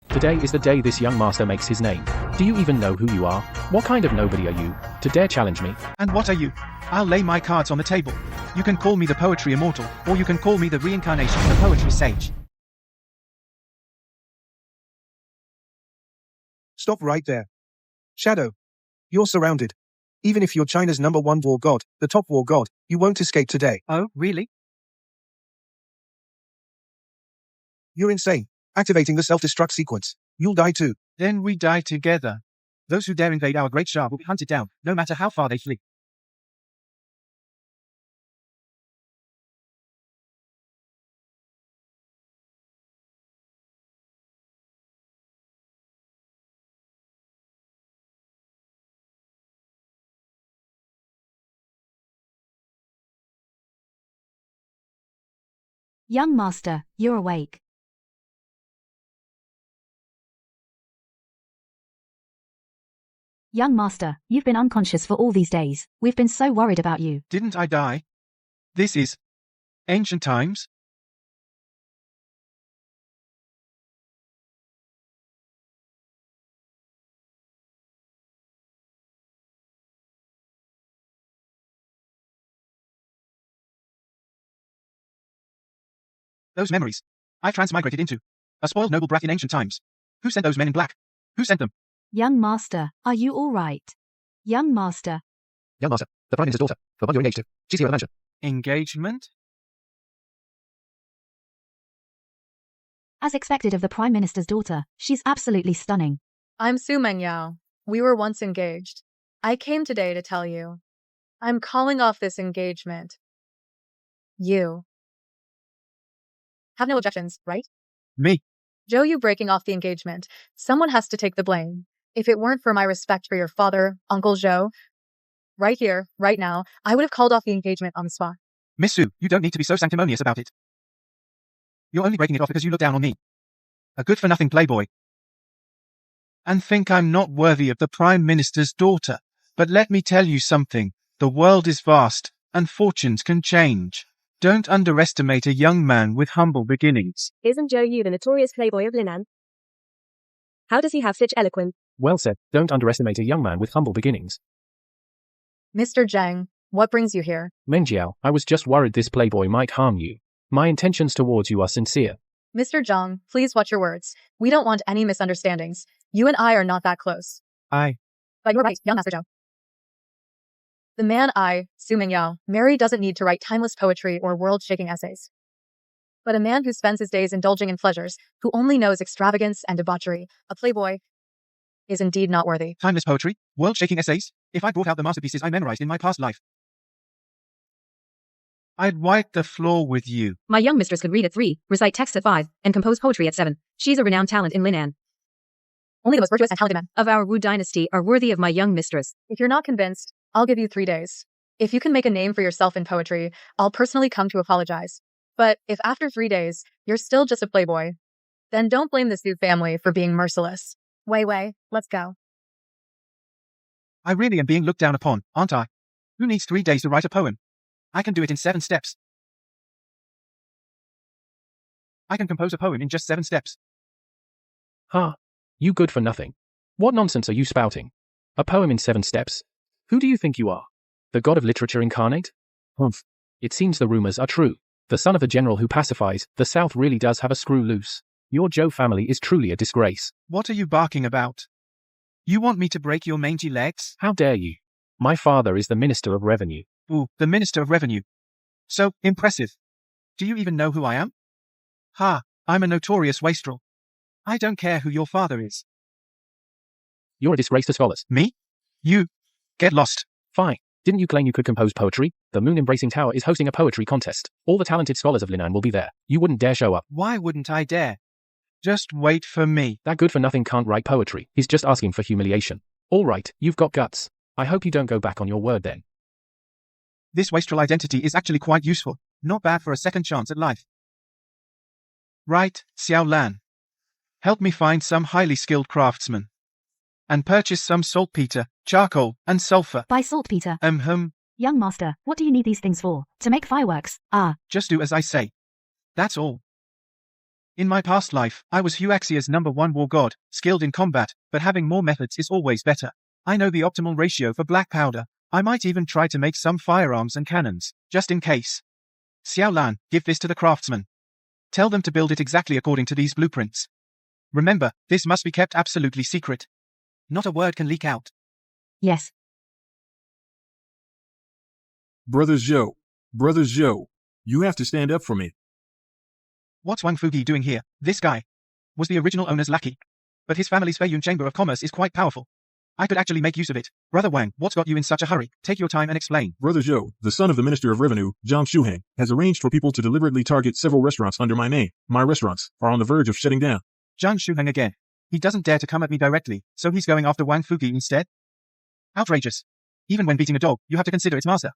Today is the day this young master makes his name. Do you even know who you are? What kind of nobody are you, to dare challenge me? And what are you? I'll lay my cards on the table. You can call me the poetry immortal, or you can call me the reincarnation of the poetry sage. Stop right there. Shadow, you're surrounded. Even if you're China's #1 war god, the top war god, you won't escape today. Oh, really? You're insane. Activating the self-destruct sequence. You'll die too. Then we die together. Those who dare invade our great Shah will be hunted down, no matter how far they flee. Young master, you're awake. Young master, you've been unconscious for all these days. We've been so worried about you. Didn't I die? This is ancient times. Those memories. I transmigrated into a spoiled noble brat in ancient times. Who sent those men in black? Who sent them? Young master, are you all right? Young master. Young master, the Prime Minister's daughter, the one you're engaged to. She's here at the mansion. Engagement? As expected of the Prime Minister's daughter, she's absolutely stunning. I'm Su Mengyao. We were once engaged. I came today to tell you. I'm calling off this engagement. You have no objections, right? Me. Joe, you breaking off the engagement. Someone has to take the blame. If it weren't for my respect for your father, Uncle Joe, right here, right now, I would have called off the engagement on the spot. Miss Sue, you don't need to be so sanctimonious about it. You're only breaking it off because you look down on me. A good-for-nothing playboy. And think I'm not worthy of the Prime Minister's daughter. But let me tell you something. The world is vast, and fortunes can change. Don't underestimate a young man with humble beginnings. Isn't Joe Yu the notorious playboy of Linan? How does he have such eloquence? Well said, don't underestimate a young man with humble beginnings. Mr. Zhang, what brings you here? Menjiao, I was just worried this playboy might harm you. My intentions towards you are sincere. Mr. Zhang, please watch your words. We don't want any misunderstandings. You and I are not that close. But you're right, young Master Joe. The man Su Mingyao, marry doesn't need to write timeless poetry or world-shaking essays. But a man who spends his days indulging in pleasures, who only knows extravagance and debauchery, a playboy, is indeed not worthy. Timeless poetry? World-shaking essays? If I brought out the masterpieces I memorized in my past life, I'd wipe the floor with you. My young mistress could read at 3, recite texts at 5, and compose poetry at 7. She's a renowned talent in Linan. Only the most virtuous and talented men of our Wu dynasty are worthy of my young mistress. If you're not convinced, I'll give you 3 days. If you can make a name for yourself in poetry, I'll personally come to apologize. But if after 3 days, you're still just a playboy, then don't blame the Su family for being merciless. Wei, let's go. I really am being looked down upon, aren't I? Who needs 3 days to write a poem? I can do it in 7 steps. I can compose a poem in just 7 steps. Ha! You good for nothing. What nonsense are you spouting? A poem in 7 steps? Who do you think you are? The god of literature incarnate? Humph. It seems the rumors are true. The son of a general who pacifies, the South really does have a screw loose. Your Zhou family is truly a disgrace. What are you barking about? You want me to break your mangy legs? How dare you? My father is the Minister of Revenue. Ooh, the Minister of Revenue. So impressive. Do you even know who I am? Ha, I'm a notorious wastrel. I don't care who your father is. You're a disgrace to scholars. Me? You. Get lost. Fine. Didn't you claim you could compose poetry? The Moon-Embracing Tower is hosting a poetry contest. All the talented scholars of Linan will be there. You wouldn't dare show up. Why wouldn't I dare? Just wait for me. That good-for-nothing can't write poetry. He's just asking for humiliation. All right, you've got guts. I hope you don't go back on your word then. This wastrel identity is actually quite useful. Not bad for a second chance at life. Right, Xiao Lan. Help me find some highly skilled craftsman. And purchase some saltpeter, charcoal, and sulfur. Buy saltpeter. Young master, what do you need these things for? To make fireworks? Just do as I say. That's all. In my past life, I was Huaxia's #1 war god, skilled in combat, but having more methods is always better. I know the optimal ratio for black powder. I might even try to make some firearms and cannons, just in case. Xiaolan, give this to the craftsman. Tell them to build it exactly according to these blueprints. Remember, this must be kept absolutely secret. Not a word can leak out. Yes. Brother Zhou, you have to stand up for me. What's Wang Fugi doing here? This guy was the original owner's lackey. But his family's Feiyun Chamber of Commerce is quite powerful. I could actually make use of it. Brother Wang, what's got you in such a hurry? Take your time and explain. Brother Zhou, the son of the Minister of Revenue, Zhang Shuheng, has arranged for people to deliberately target several restaurants under my name. My restaurants are on the verge of shutting down. Zhang Shuheng again. He doesn't dare to come at me directly, so he's going after Wang Fugi instead? Outrageous. Even when beating a dog, you have to consider its master.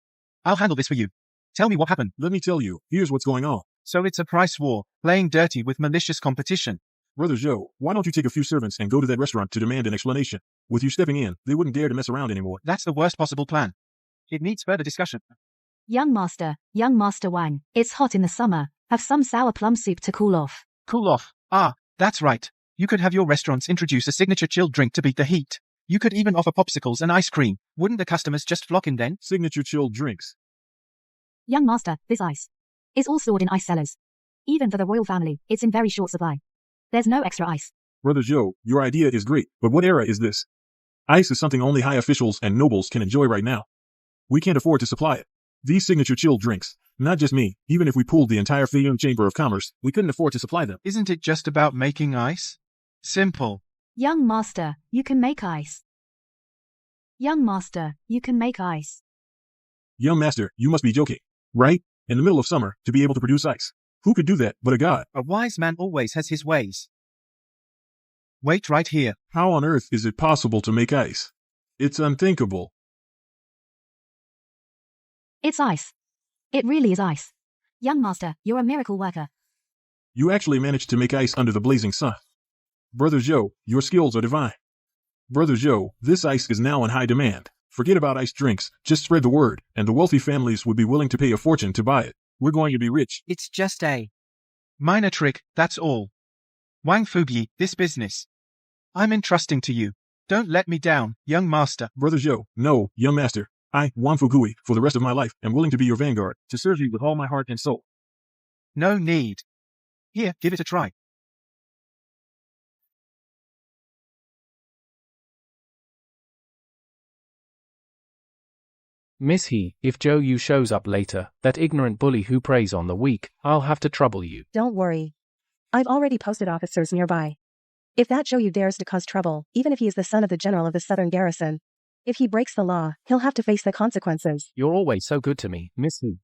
I'll handle this for you. Tell me what happened. Let me tell you, here's what's going on. So it's a price war, playing dirty with malicious competition. Brother Zhou, why don't you take a few servants and go to that restaurant to demand an explanation? With you stepping in, they wouldn't dare to mess around anymore. That's the worst possible plan. It needs further discussion. Young Master Wang, it's hot in the summer. Have some sour plum soup to cool off. Cool off. Ah, that's right. You could have your restaurants introduce a signature chilled drink to beat the heat. You could even offer popsicles and ice cream. Wouldn't the customers just flock in then? Signature chilled drinks. Young Master, this ice is all stored in ice cellars. Even for the royal family, it's in very short supply. There's no extra ice. Brother Zhou, your idea is great, but what era is this? Ice is something only high officials and nobles can enjoy right now. We can't afford to supply it. These signature chilled drinks, not just me, even if we pooled the entire Feiyun Chamber of Commerce, we couldn't afford to supply them. Isn't it just about making ice? Simple. Young Master, you can make ice. Young Master, you can make ice. Young Master, you must be joking, right? In the middle of summer, to be able to produce ice. Who could do that but a god? A wise man always has his ways. Wait right here. How on earth is it possible to make ice? It's unthinkable. It's ice. It really is ice. Young Master, you're a miracle worker. You actually managed to make ice under the blazing sun. Brother Zhou, your skills are divine. Brother Zhou, this ice is now in high demand. Forget about ice drinks, just spread the word, and the wealthy families would be willing to pay a fortune to buy it. We're going to be rich. It's just a minor trick, that's all. Wang Fugi, this business I'm entrusting to you. Don't let me down, young master. Brother Zhou, no, young master. I, Wang Fugui, for the rest of my life, am willing to be your vanguard, to serve you with all my heart and soul. No need. Here, give it a try. Miss He, if Zhou Yu shows up later, that ignorant bully who preys on the weak, I'll have to trouble you. Don't worry. I've already posted officers nearby. If that Zhou Yu dares to cause trouble, even if he is the son of the general of the southern garrison, if he breaks the law, he'll have to face the consequences. You're always so good to me, Miss He.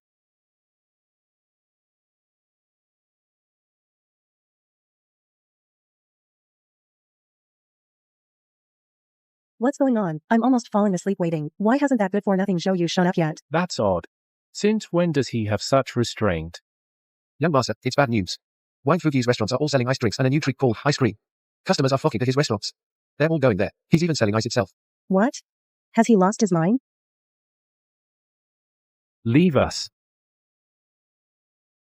What's going on? I'm almost falling asleep waiting. Why hasn't that good-for-nothing Zhou Yu shown up yet? That's odd. Since when does he have such restraint? Young master, it's bad news. Wang Fugi's restaurants are all selling ice drinks and a new treat called ice cream. Customers are flocking to his restaurants. They're all going there. He's even selling ice itself. What? Has he lost his mind? Leave us.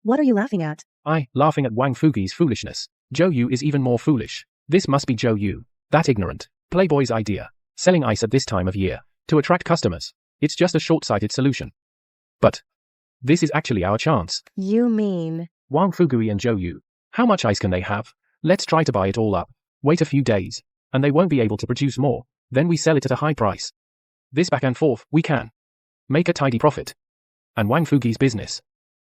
What are you laughing at? Laughing at Wang Fugi's foolishness. Zhou Yu is even more foolish. This must be Zhou Yu, that ignorant playboy's idea. Selling ice at this time of year, to attract customers. It's just a short-sighted solution. But this is actually our chance. You mean? Wang Fugui and Zhou Yu. How much ice can they have? Let's try to buy it all up. Wait a few days, and they won't be able to produce more. Then we sell it at a high price. This back and forth, we can make a tidy profit. And Wang Fugi's business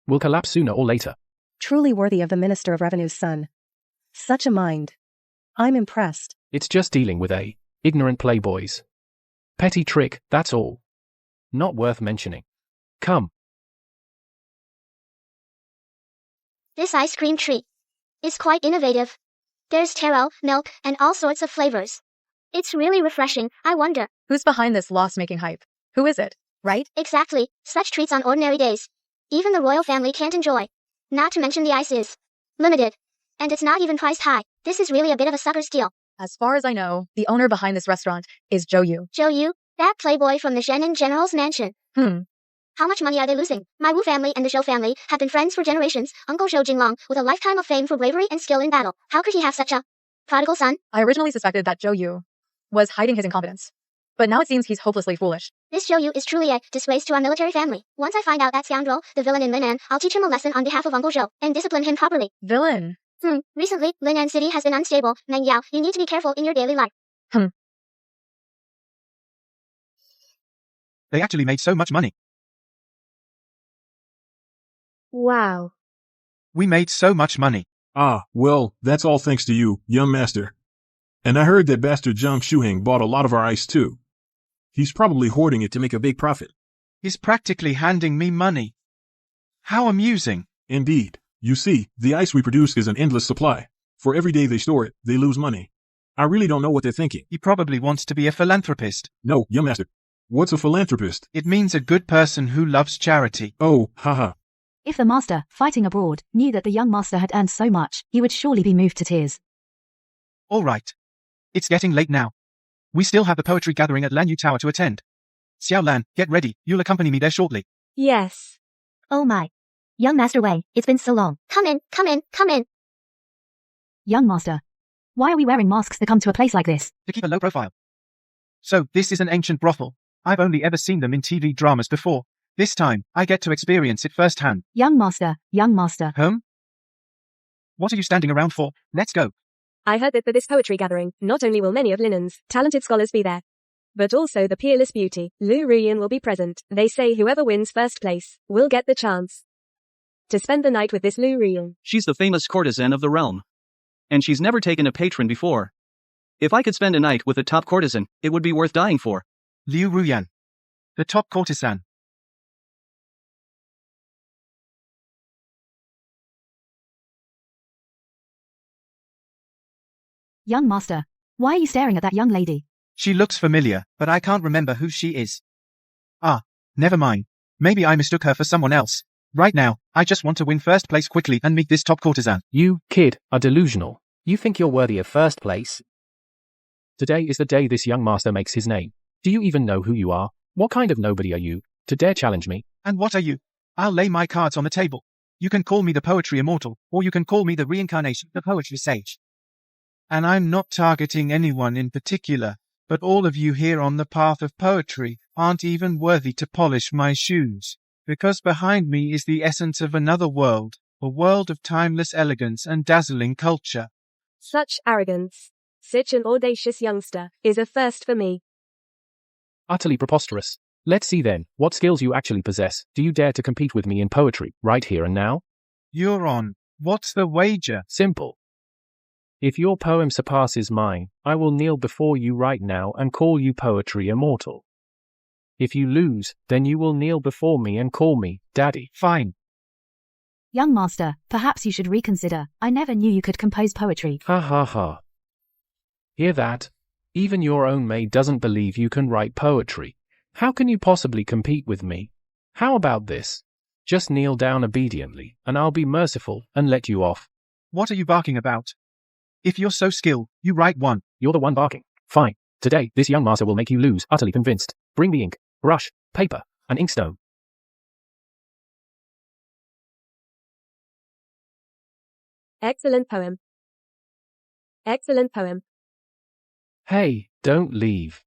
will collapse sooner or later. Truly worthy of the Minister of Revenue's son. Such a mind. I'm impressed. It's just dealing with a ignorant playboys. Petty trick, that's all. Not worth mentioning. Come. This ice cream treat is quite innovative. There's taro, milk, and all sorts of flavors. It's really refreshing. I wonder who's behind this loss-making hype? Who is it, right? Exactly. Such treats on ordinary days, even the royal family can't enjoy. Not to mention the ice is limited. And it's not even priced high. This is really a bit of a sucker's deal. As far as I know, the owner behind this restaurant is Zhou Yu. Zhou Yu? That playboy from the Zhenin General's mansion. How much money are they losing? My Wu family and the Zhou family have been friends for generations. Uncle Zhou Jinglong, with a lifetime of fame for bravery and skill in battle. How could he have such a prodigal son? I originally suspected that Zhou Yu was hiding his incompetence. But now it seems he's hopelessly foolish. This Zhou Yu is truly a disgrace to our military family. Once I find out that scoundrel, the villain in Linan, I'll teach him a lesson on behalf of Uncle Zhou, and discipline him properly. Villain? Recently, Linan City has been unstable. Meng Yao, you need to be careful in your daily life. They actually made so much money. Wow. We made so much money. Ah, well, that's all thanks to you, young master. And I heard that bastard Zhang Shuheng bought a lot of our ice too. He's probably hoarding it to make a big profit. He's practically handing me money. How amusing. Indeed. You see, the ice we produce is an endless supply. For every day they store it, they lose money. I really don't know what they're thinking. He probably wants to be a philanthropist. No, young master. What's a philanthropist? It means a good person who loves charity. Oh, haha. If the master, fighting abroad, knew that the young master had earned so much, he would surely be moved to tears. All right. It's getting late now. We still have the poetry gathering at Lanyu Tower to attend. Xiao Lan, get ready. You'll accompany me there shortly. Yes. Oh my. Young Master Wei, it's been so long. Come in, come in, come in. Young master. Why are we wearing masks to come to a place like this? To keep a low profile. So, this is an ancient brothel. I've only ever seen them in TV dramas before. This time, I get to experience it firsthand. Young master, young master. What are you standing around for? Let's go. I heard that for this poetry gathering, not only will many of Linen's talented scholars be there, but also the peerless beauty, Lu Ruyan, will be present. They say whoever wins first place will get the chance to spend the night with this Lu Ruyan. She's the famous courtesan of the realm. And she's never taken a patron before. If I could spend a night with a top courtesan, it would be worth dying for. Liu Ruyan. The top courtesan. Young master. Why are you staring at that young lady? She looks familiar, but I can't remember who she is. Ah, never mind. Maybe I mistook her for someone else. Right now, I just want to win first place quickly and meet this top courtesan. You, kid, are delusional. You think you're worthy of first place? Today is the day this young master makes his name. Do you even know who you are? What kind of nobody are you, to dare challenge me? And what are you? I'll lay my cards on the table. You can call me the poetry immortal, or you can call me the reincarnation, the poetry sage. And I'm not targeting anyone in particular, but all of you here on the path of poetry aren't even worthy to polish my shoes. Because behind me is the essence of another world, a world of timeless elegance and dazzling culture. Such arrogance. Such an audacious youngster is a first for me. Utterly preposterous. Let's see then, what skills you actually possess. Do you dare to compete with me in poetry, right here and now? You're on. What's the wager? Simple. If your poem surpasses mine, I will kneel before you right now and call you poetry immortal. If you lose, then you will kneel before me and call me Daddy. Fine. Young master, perhaps you should reconsider. I never knew you could compose poetry. Ha ha ha. Hear that? Even your own maid doesn't believe you can write poetry. How can you possibly compete with me? How about this? Just kneel down obediently, and I'll be merciful and let you off. What are you barking about? If you're so skilled, you write one. You're the one barking. Fine. Today, this young master will make you lose, utterly convinced. Bring the ink, brush, paper, and inkstone. Excellent poem. Excellent poem. Hey, don't leave.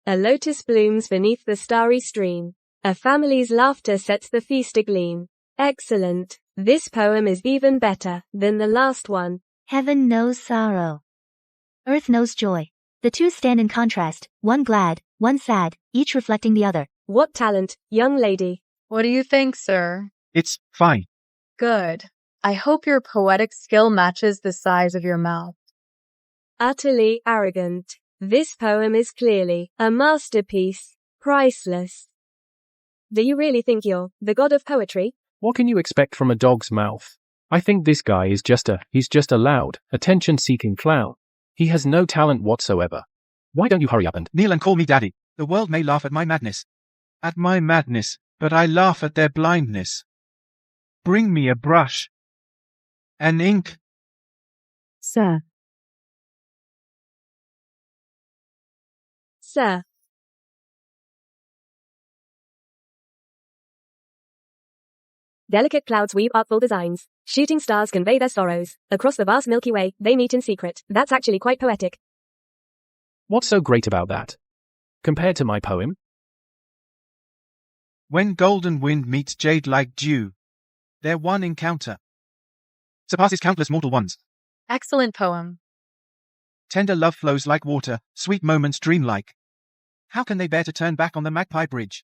A lotus blooms beneath the starry stream. A family's laughter sets the feast agleam. Excellent. This poem is even better than the last one. Heaven knows sorrow. Earth knows joy. The two stand in contrast, one glad, one sad, each reflecting the other. What talent, young lady. What do you think, sir? It's fine. Good. I hope your poetic skill matches the size of your mouth. Utterly arrogant. This poem is clearly a masterpiece. Priceless. Do you really think you're the god of poetry? What can you expect from a dog's mouth? I think this guy is he's just a loud, attention-seeking clown. He has no talent whatsoever. Why don't you hurry up and kneel and call me Daddy? The world may laugh at my madness. But I laugh at their blindness. Bring me a brush. An ink. Sir. Sir. Delicate clouds weave artful designs. Shooting stars convey their sorrows. Across the vast Milky Way, they meet in secret. That's actually quite poetic. What's so great about that? Compared to my poem? When golden wind meets jade like dew, their one encounter surpasses countless mortal ones. Excellent poem. Tender love flows like water, sweet moments dreamlike. How can they bear to turn back on the Magpie Bridge?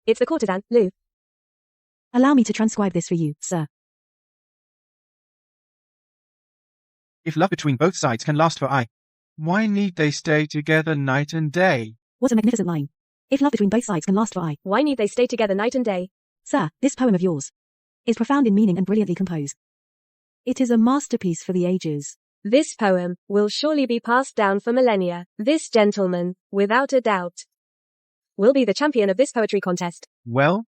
It's the courtesan, Lou. Allow me to transcribe this for you, sir. If love between both sides can last for why need they stay together night and day? What a magnificent line. If love between both sides can last for why need they stay together night and day? Sir, this poem of yours is profound in meaning and brilliantly composed. It is a masterpiece for the ages. This poem will surely be passed down for millennia. This gentleman, without a doubt, will be the champion of this poetry contest. Well,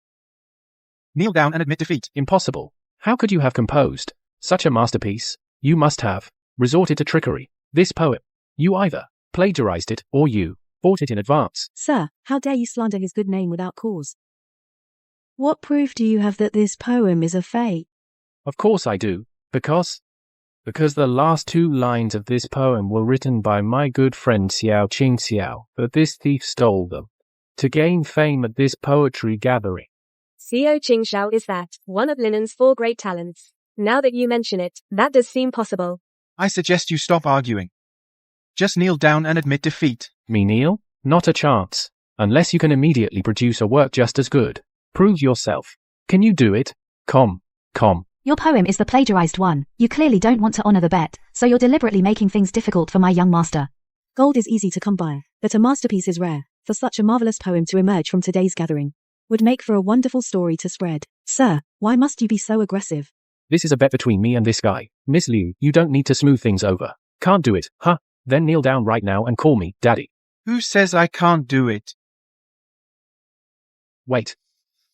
kneel down and admit defeat. Impossible. How could you have composed such a masterpiece? You must have resorted to trickery. This poem, you either plagiarized it or you bought it in advance. Sir, how dare you slander his good name without cause? What proof do you have that this poem is a fake? Of course I do, because the last two lines of this poem were written by my good friend Xiao Qing Xiao, but this thief stole them to gain fame at this poetry gathering. Xiao Qing Xiao is that, one of Linen's 4 great talents. Now that you mention it, that does seem possible. I suggest you stop arguing. Just kneel down and admit defeat. Me kneel? Not a chance. Unless you can immediately produce a work just as good. Prove yourself. Can you do it? Com. Your poem is the plagiarized one. You clearly don't want to honor the bet, so you're deliberately making things difficult for my young master. Gold is easy to come by, but a masterpiece is rare. For such a marvelous poem to emerge from today's gathering would make for a wonderful story to spread. Sir, why must you be so aggressive? This is a bet between me and this guy. Miss Liu, you don't need to smooth things over. Can't do it, huh? Then kneel down right now and call me Daddy. Who says I can't do it? Wait.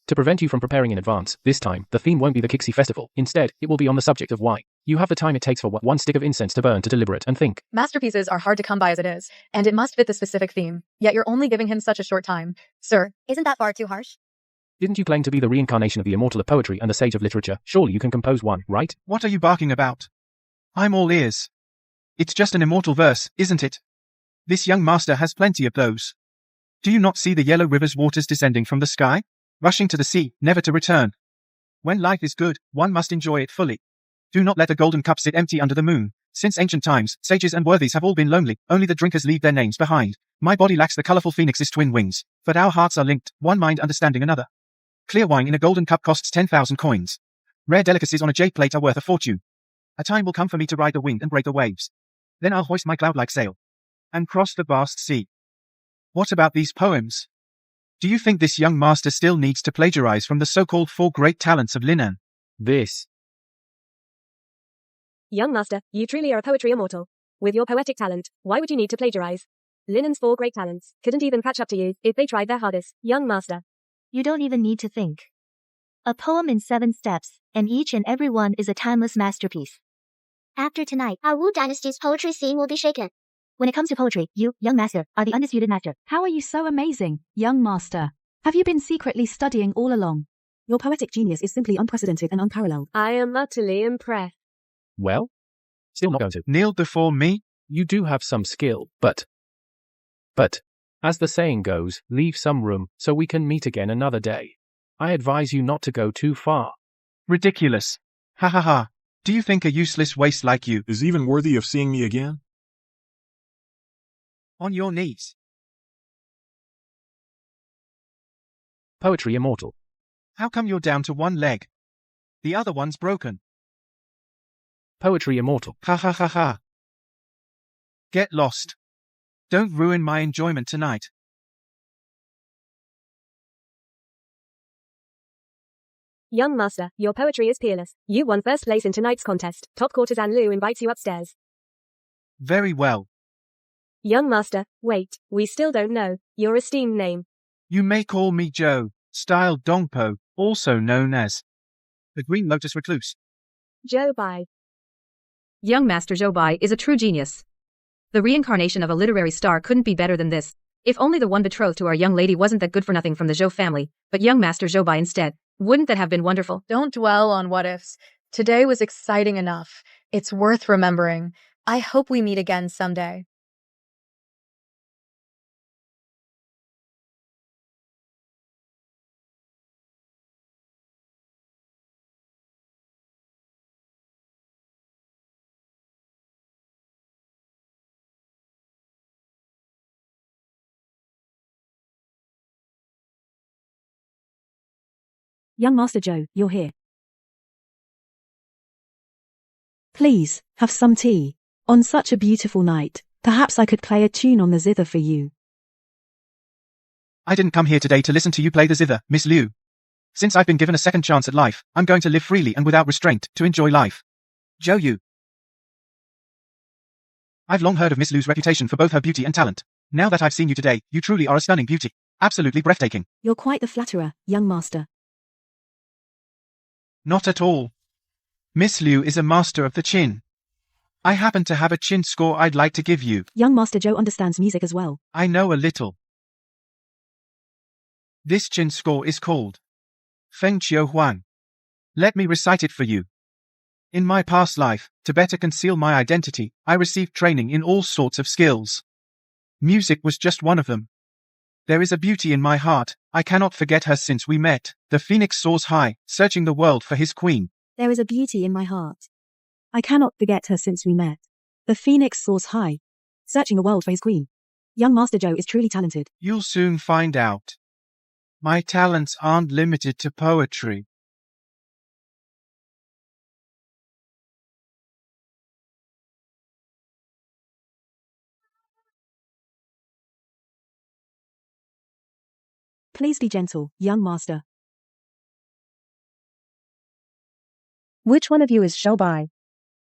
To prevent you from preparing in advance, this time, the theme won't be the Kixie Festival. Instead, it will be on the subject of why. You have the time it takes for one stick of incense to burn to deliberate and think. Masterpieces are hard to come by as it is, and it must fit the specific theme. Yet you're only giving him such a short time. Sir, isn't that far too harsh? Didn't you claim to be the reincarnation of the immortal of poetry and the sage of literature? Surely you can compose one, right? What are you barking about? I'm all ears. It's just an immortal verse, isn't it? This young master has plenty of those. Do you not see the yellow river's waters descending from the sky? Rushing to the sea, never to return. When life is good, one must enjoy it fully. Do not let a golden cup sit empty under the moon. Since ancient times, sages and worthies have all been lonely, only the drinkers leave their names behind. My body lacks the colorful phoenix's twin wings, but our hearts are linked, one mind understanding another. Clear wine in a golden cup costs 10,000 coins. Rare delicacies on a jade plate are worth a fortune. A time will come for me to ride the wind and break the waves. Then I'll hoist my cloud-like sail and cross the vast sea. What about these poems? Do you think this young master still needs to plagiarize from the so-called 4 great talents of Linen? This. Young master, you truly are a poetry immortal. With your poetic talent, why would you need to plagiarize? Linen's 4 great talents couldn't even catch up to you if they tried their hardest. Young master. You don't even need to think. A poem in 7 steps, and each and every one is a timeless masterpiece. After tonight, our Wu Dynasty's poetry scene will be shaken. When it comes to poetry, you, young master, are the undisputed master. How are you so amazing, young master? Have you been secretly studying all along? Your poetic genius is simply unprecedented and unparalleled. I am utterly impressed. Well? Still not going to. Kneel before me? You do have some skill, but, as the saying goes, leave some room so we can meet again another day. I advise you not to go too far. Ridiculous. Ha ha ha. Do you think a useless waste like you is even worthy of seeing me again? On your knees. Poetry immortal. How come you're down to one leg? The other one's broken. Poetry immortal. Ha ha ha ha. Get lost. Don't ruin my enjoyment tonight. Young master, your poetry is peerless. You won first place in tonight's contest. Top courtesan Lou invites you upstairs. Very well. Young master, wait, we still don't know your esteemed name. You may call me Joe, style Dongpo, also known as the Green Lotus Recluse. Joe Bai. Young Master Zhou Bai is a true genius. The reincarnation of a literary star couldn't be better than this. If only the one betrothed to our young lady wasn't that good for nothing from the Zhou family, but young Master Zhou Bai instead. Wouldn't that have been wonderful? Don't dwell on what ifs. Today was exciting enough. It's worth remembering. I hope we meet again someday. Young Master Zhou, you're here. Please, have some tea. On such a beautiful night, perhaps I could play a tune on the zither for you. I didn't come here today to listen to you play the zither, Miss Liu. Since I've been given a second chance at life, I'm going to live freely and without restraint, to enjoy life. Zhou Yu. I've long heard of Miss Liu's reputation for both her beauty and talent. Now that I've seen you today, you truly are a stunning beauty. Absolutely breathtaking. You're quite the flatterer, young master. Not at all. Miss Liu is a master of the chin. I happen to have a chin score I'd like to give you. Young Master Zhou understands music as well. I know a little. This chin score is called Feng Qiu Huang. Let me recite it for you. In my past life, to better conceal my identity, I received training in all sorts of skills. Music was just one of them. There is a beauty in my heart, I cannot forget her since we met. The phoenix soars high, searching the world for his queen. There is a beauty in my heart. I cannot forget her since we met. The phoenix soars high, searching the world for his queen. Young Master Zhou is truly talented. You'll soon find out. My talents aren't limited to poetry. Please be gentle, young master. Which one of you is Zhou Bai?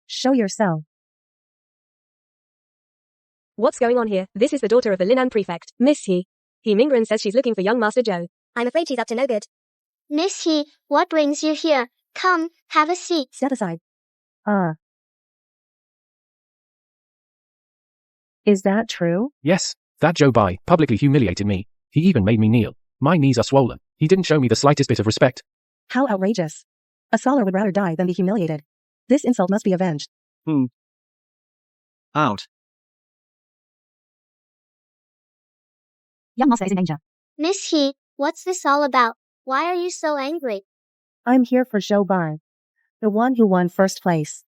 Show yourself. What's going on here? This is the daughter of the Linan prefect, Miss He. He Mingren says she's looking for young Master Zhou. I'm afraid she's up to no good. Miss He, what brings you here? Come, have a seat. Step aside. Is that true? Yes, that Zhou Bai publicly humiliated me. He even made me kneel. My knees are swollen. He didn't show me the slightest bit of respect. How outrageous. A scholar would rather die than be humiliated. This insult must be avenged. Out. Young master is in danger. Miss He, what's this all about? Why are you so angry? I'm here for Zhou Bai, the one who won first place.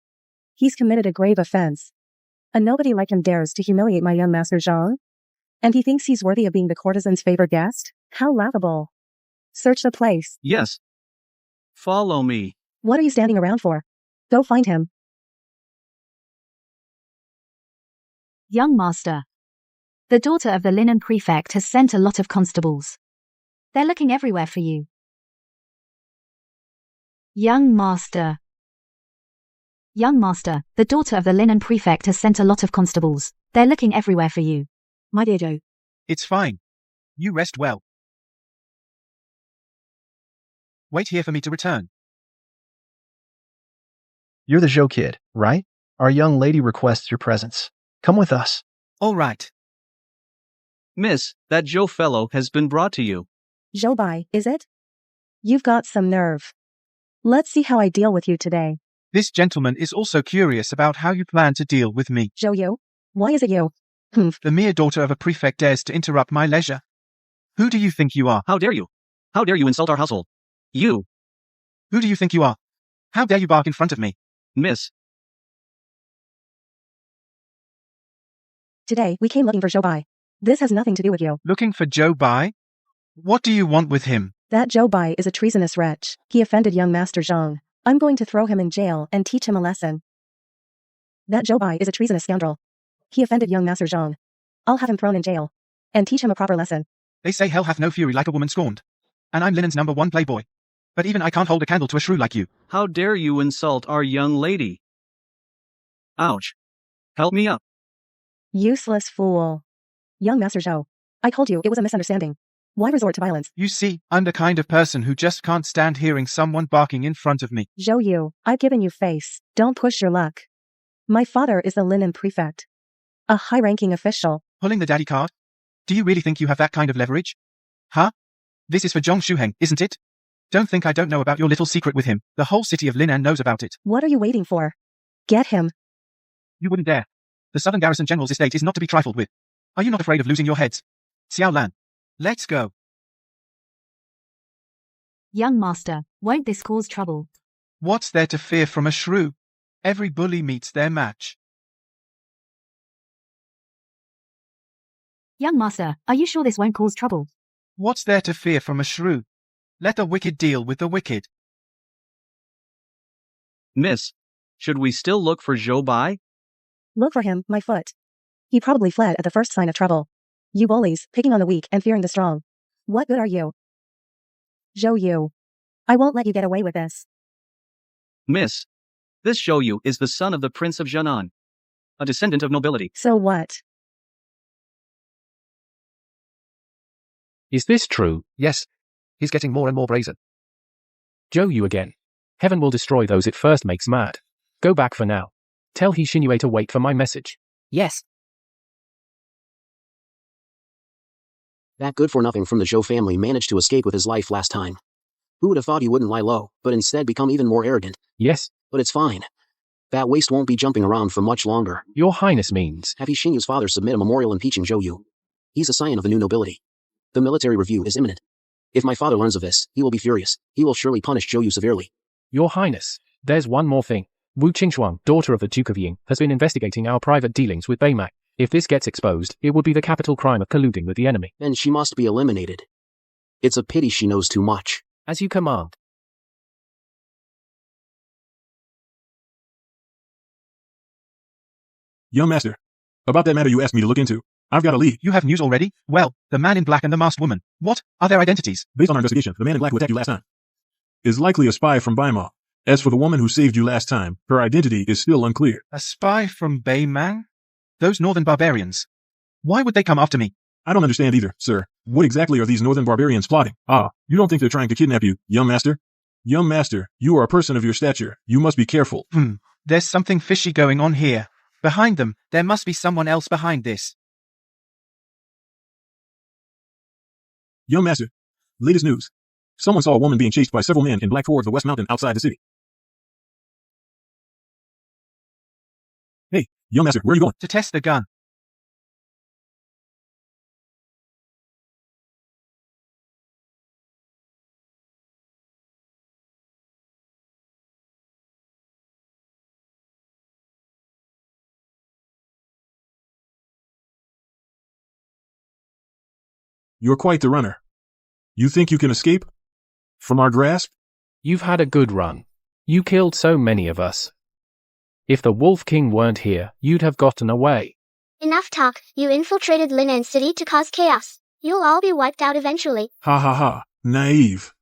He's committed a grave offense. A nobody like him dares to humiliate my young Master Zhang. And he thinks he's worthy of being the courtesan's favored guest? How laughable. Search the place. Yes. Follow me. What are you standing around for? Go find him. Young master. The daughter of the linen prefect has sent a lot of constables. They're looking everywhere for you. Young master. Young master, the daughter of the linen prefect has sent a lot of constables. They're looking everywhere for you. My dear Zhou. It's fine. You rest well. Wait here for me to return. You're the Zhou kid, right? Our young lady requests your presence. Come with us. All right. Miss, that Zhou fellow has been brought to you. Zhou Bai, is it? You've got some nerve. Let's see how I deal with you today. This gentleman is also curious about how you plan to deal with me. Zhou Yu? Why is it you? The mere daughter of a prefect dares to interrupt my leisure. Who do you think you are? How dare you? How dare you insult our household? You. Who do you think you are? How dare you bark in front of me? Miss. Today, we came looking for Zhou Bai. This has nothing to do with you. Looking for Zhou Bai? What do you want with him? That Zhou Bai is a treasonous wretch. He offended young Master Zhang. I'm going to throw him in jail and teach him a lesson. That Zhou Bai is a treasonous scoundrel. He offended young Master Zhang. I'll have him thrown in jail and teach him a proper lesson. They say hell hath no fury like a woman scorned. And I'm Linen's #1 playboy. But even I can't hold a candle to a shrew like you. How dare you insult our young lady? Ouch. Help me up. Useless fool. Young Master Zhou. I told you it was a misunderstanding. Why resort to violence? You see, I'm the kind of person who just can't stand hearing someone barking in front of me. Zhou Yu, I've given you face. Don't push your luck. My father is the linen prefect. A high-ranking official. Pulling the daddy card? Do you really think you have that kind of leverage? Huh? This is for Zhong Shuheng, isn't it? Don't think I don't know about your little secret with him. The whole city of Linan knows about it. What are you waiting for? Get him. You wouldn't dare. The Southern Garrison General's estate is not to be trifled with. Are you not afraid of losing your heads? Xiao Lan. Let's go. Young master, won't this cause trouble? What's there to fear from a shrew? Every bully meets their match. Young master, are you sure this won't cause trouble? What's there to fear from a shrew? Let the wicked deal with the wicked. Miss, should we still look for Zhou Bai? Look for him, my foot. He probably fled at the first sign of trouble. You bullies, picking on the weak and fearing the strong. What good are you? Zhou Yu. I won't let you get away with this. Miss, this Zhou Yu is the son of the Prince of Jianan, a descendant of nobility. So what? Is this true? Yes. He's getting more and more brazen. Zhou Yu again. Heaven will destroy those it first makes mad. Go back for now. Tell He Xinue to wait for my message. Yes. That good-for-nothing from the Zhou family managed to escape with his life last time. Who would have thought he wouldn't lie low, but instead become even more arrogant? Yes. But it's fine. That waste won't be jumping around for much longer. Your Highness means? Have He Xinyu's father submit a memorial impeaching Zhou Yu. He's a scion of the new nobility. The military review is imminent. If my father learns of this, he will be furious. He will surely punish Zhou Yu severely. Your Highness, there's one more thing. Wu Qingxuang, daughter of the Duke of Ying, has been investigating our private dealings with Beimak. If this gets exposed, it would be the capital crime of colluding with the enemy. Then she must be eliminated. It's a pity she knows too much. As you command. Young master, about that matter you asked me to look into, I've got a lead. You have news already? Well, the man in black and the masked woman. What are their identities? Based on our investigation, the man in black who attacked you last time is likely a spy from Baima. As for the woman who saved you last time, her identity is still unclear. A spy from Beimang? Those northern barbarians. Why would they come after me? I don't understand either, sir. What exactly are these northern barbarians plotting? Ah, you don't think they're trying to kidnap you, young master? Young master, you are a person of your stature. You must be careful. There's something fishy going on here. Behind them, there must be someone else behind this. Young master, latest news. Someone saw a woman being chased by several men in black toward the West Mountain outside the city. Hey, young master, where are you going? To test the gun. You're quite the runner. You think you can escape from our grasp? You've had a good run. You killed so many of us. If the Wolf King weren't here, you'd have gotten away. Enough talk. You infiltrated Linan City to cause chaos. You'll all be wiped out eventually. Ha ha ha. Naive.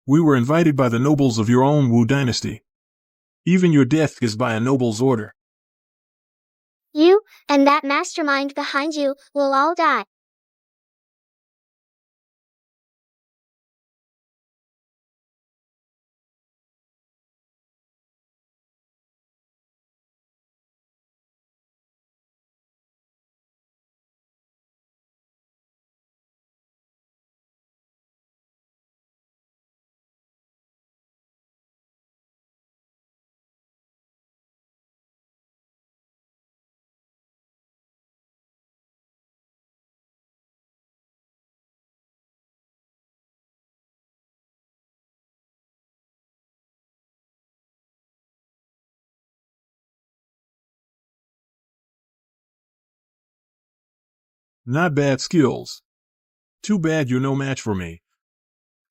We were invited by the nobles of your own Wu dynasty. Even your death is by a noble's order. You, and that mastermind behind you, will all die. Not bad skills. Too bad you're no match for me.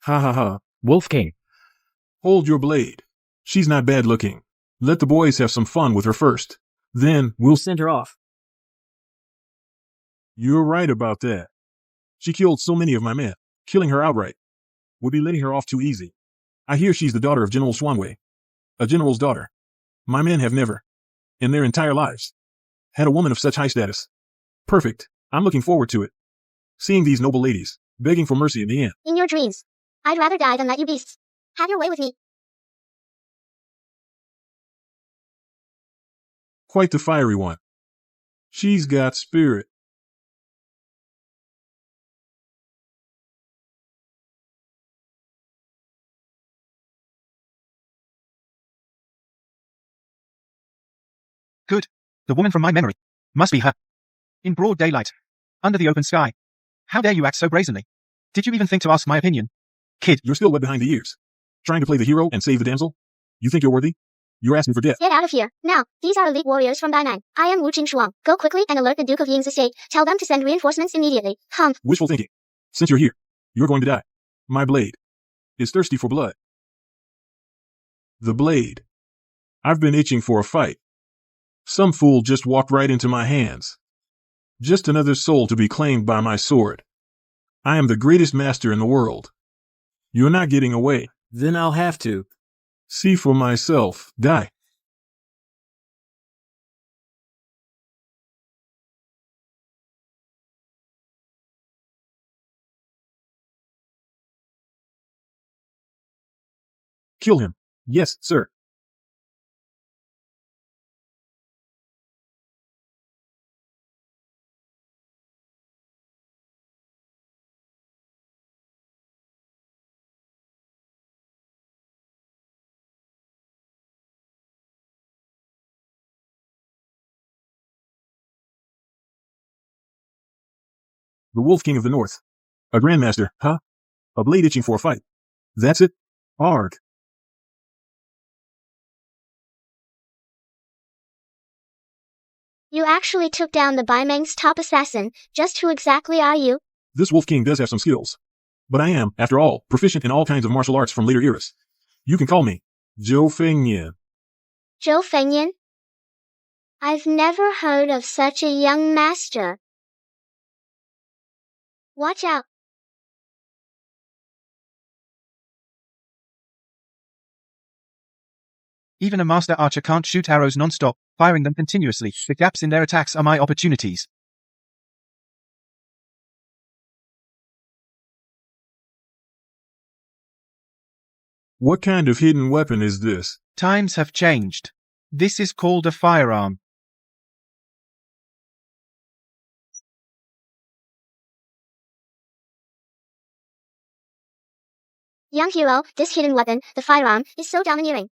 Ha ha ha. Wolf King. Hold your blade. She's not bad looking. Let the boys have some fun with her first. Then we'll send her off. You're right about that. She killed so many of my men. Killing her outright would be letting her off too easy. I hear she's the daughter of General Xuanwei. A general's daughter. My men have never, in their entire lives, had a woman of such high status. Perfect. I'm looking forward to it. Seeing these noble ladies, begging for mercy in the end. In your dreams. I'd rather die than let you beasts have your way with me. Quite the fiery one. She's got spirit. Good. The woman from my memory. Must be her. In broad daylight. Under the open sky. How dare you act so brazenly? Did you even think to ask my opinion? Kid. You're still wet behind the ears. Trying to play the hero and save the damsel? You think you're worthy? You're asking for death. Get out of here. Now, these are elite warriors from Dainang. I am Wu Qingxuang. Go quickly and alert the Duke of Ying's estate. Tell them to send reinforcements immediately. Humph. Wishful thinking. Since you're here, you're going to die. My blade is thirsty for blood. The blade. I've been itching for a fight. Some fool just walked right into my hands. Just another soul to be claimed by my sword. I am the greatest master in the world. You're not getting away. Then I'll have to. See for myself. Die. Kill him. Yes, sir. The Wolf King of the North. A Grandmaster, huh? A blade itching for a fight. That's it? Arg. You actually took down the Baimeng's top assassin. Just who exactly are you? This Wolf King does have some skills. But I am, after all, proficient in all kinds of martial arts from later eras. You can call me Zhou Fengyan. Zhou Fengyan? I've never heard of such a young master. Watch out. Even a master archer can't shoot arrows non-stop, firing them continuously. The gaps in their attacks are my opportunities. What kind of hidden weapon is this? Times have changed. This is called a firearm. Young hero, this hidden weapon, the firearm, is so domineering.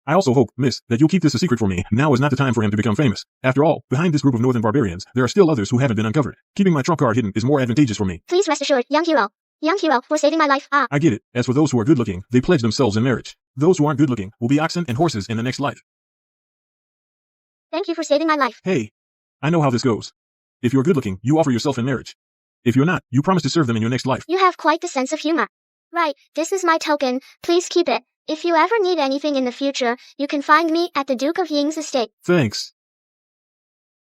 I also hope, miss, that you'll keep this a secret for me. Now is not the time for him to become famous. After all, behind this group of northern barbarians, there are still others who haven't been uncovered. Keeping my trump card hidden is more advantageous for me. Please rest assured, young hero. Young hero, for saving my life. I get it. As for those who are good-looking, they pledge themselves in marriage. Those who aren't good-looking will be oxen and horses in the next life. Thank you for saving my life. Hey, I know how this goes. If you're good-looking, you offer yourself in marriage. If you're not, you promise to serve them in your next life. You have quite the sense of humor. Right, this is my token. Please keep it. If you ever need anything in the future, you can find me at the Duke of Ying's estate. Thanks.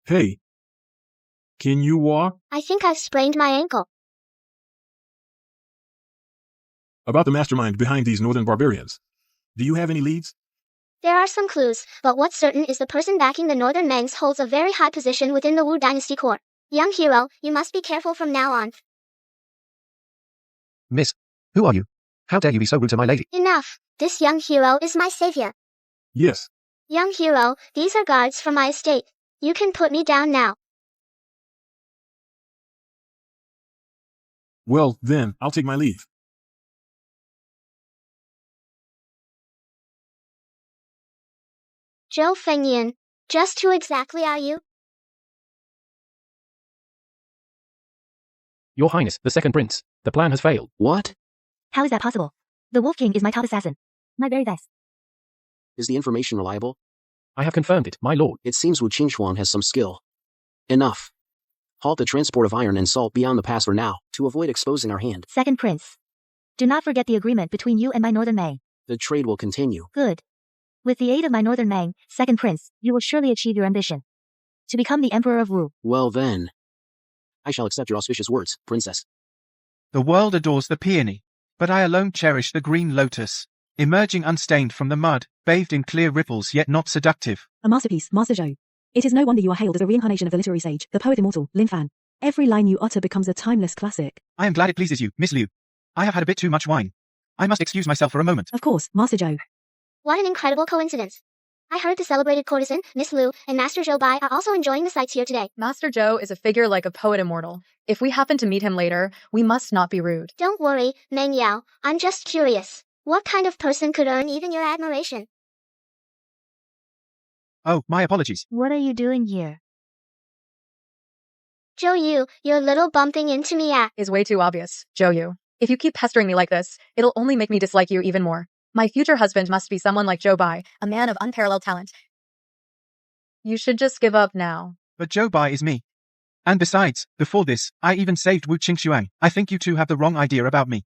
Hey, can you walk? I think I've sprained my ankle. About the mastermind behind these northern barbarians. Do you have any leads? There are some clues, but what's certain is the person backing the northern Mengs holds a very high position within the Wu dynasty court. Young hero, you must be careful from now on. Miss, who are you? How dare you be so rude to my lady? Enough. This young hero is my savior. Yes. Young hero, these are guards from my estate. You can put me down now. Well, then, I'll take my leave. Zhou Fengyan, just who exactly are you? Your Highness, the second prince. The plan has failed. What? How is that possible? The Wolf King is my top assassin. My very best. Is the information reliable? I have confirmed it, my lord. It seems Wu Qingxuan has some skill. Enough. Halt the transport of iron and salt beyond the pass for now, to avoid exposing our hand. Second prince. Do not forget the agreement between you and my northern Meng. The trade will continue. Good. With the aid of my northern Meng, second prince, you will surely achieve your ambition. To become the Emperor of Wu. Well then. I shall accept your auspicious words, princess. The world adores the peony, but I alone cherish the green lotus, emerging unstained from the mud, bathed in clear ripples yet not seductive. A masterpiece, Master Zhou. It is no wonder you are hailed as a reincarnation of the literary sage, the poet immortal, Lin Fan. Every line you utter becomes a timeless classic. I am glad it pleases you, Miss Liu. I have had a bit too much wine. I must excuse myself for a moment. Of course, Master Zhou. What an incredible coincidence. I heard the celebrated courtesan, Miss Liu, and Master Zhou Bai are also enjoying the sights here today. Master Zhou is a figure like a poet immortal. If we happen to meet him later, we must not be rude. Don't worry, Meng Yao. I'm just curious. What kind of person could earn even your admiration? Oh, my apologies. What are you doing here? Zhou Yu, you're little bumping into me at. Is way too obvious, Zhou Yu. If you keep pestering me like this, it'll only make me dislike you even more. My future husband must be someone like Zhou Bai, a man of unparalleled talent. You should just give up now. But Zhou Bai is me. And besides, before this, I even saved Wu Qingxuang. I think you two have the wrong idea about me.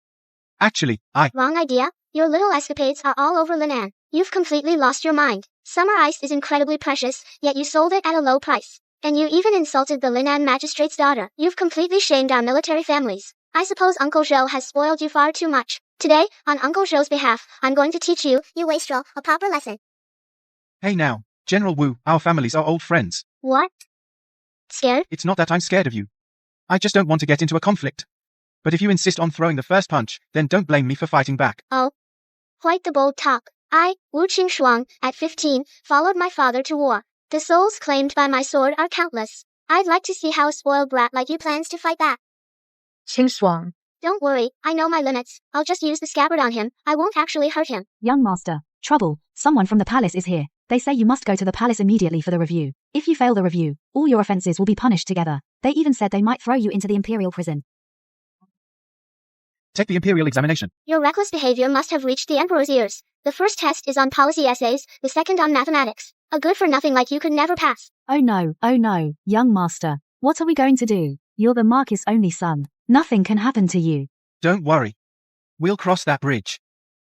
Actually, Wrong idea? Your little escapades are all over Linan. You've completely lost your mind. Summer ice is incredibly precious, yet you sold it at a low price. And you even insulted the Linan magistrate's daughter. You've completely shamed our military families. I suppose Uncle Zhou has spoiled you far too much. Today, on Uncle Zhou's behalf, I'm going to teach you, you wastrel, a proper lesson. Hey now, General Wu, our families are old friends. What? Scared? It's not that I'm scared of you. I just don't want to get into a conflict. But if you insist on throwing the first punch, then don't blame me for fighting back. Oh. Quite the bold talk. I, Wu Qingxuang, at 15, followed my father to war. The souls claimed by my sword are countless. I'd like to see how a spoiled brat like you plans to fight back. Qingxuang. Don't worry, I know my limits. I'll just use the scabbard on him. I won't actually hurt him. Young master, trouble, someone from the palace is here. They say you must go to the palace immediately for the review. If you fail the review, all your offenses will be punished together. They even said they might throw you into the imperial prison. Take the imperial examination. Your reckless behavior must have reached the emperor's ears. The first test is on policy essays, the second on mathematics. A good-for-nothing like you could never pass. Oh no, young master. What are we going to do? You're the Marquis' only son. Nothing can happen to you. Don't worry. We'll cross that bridge.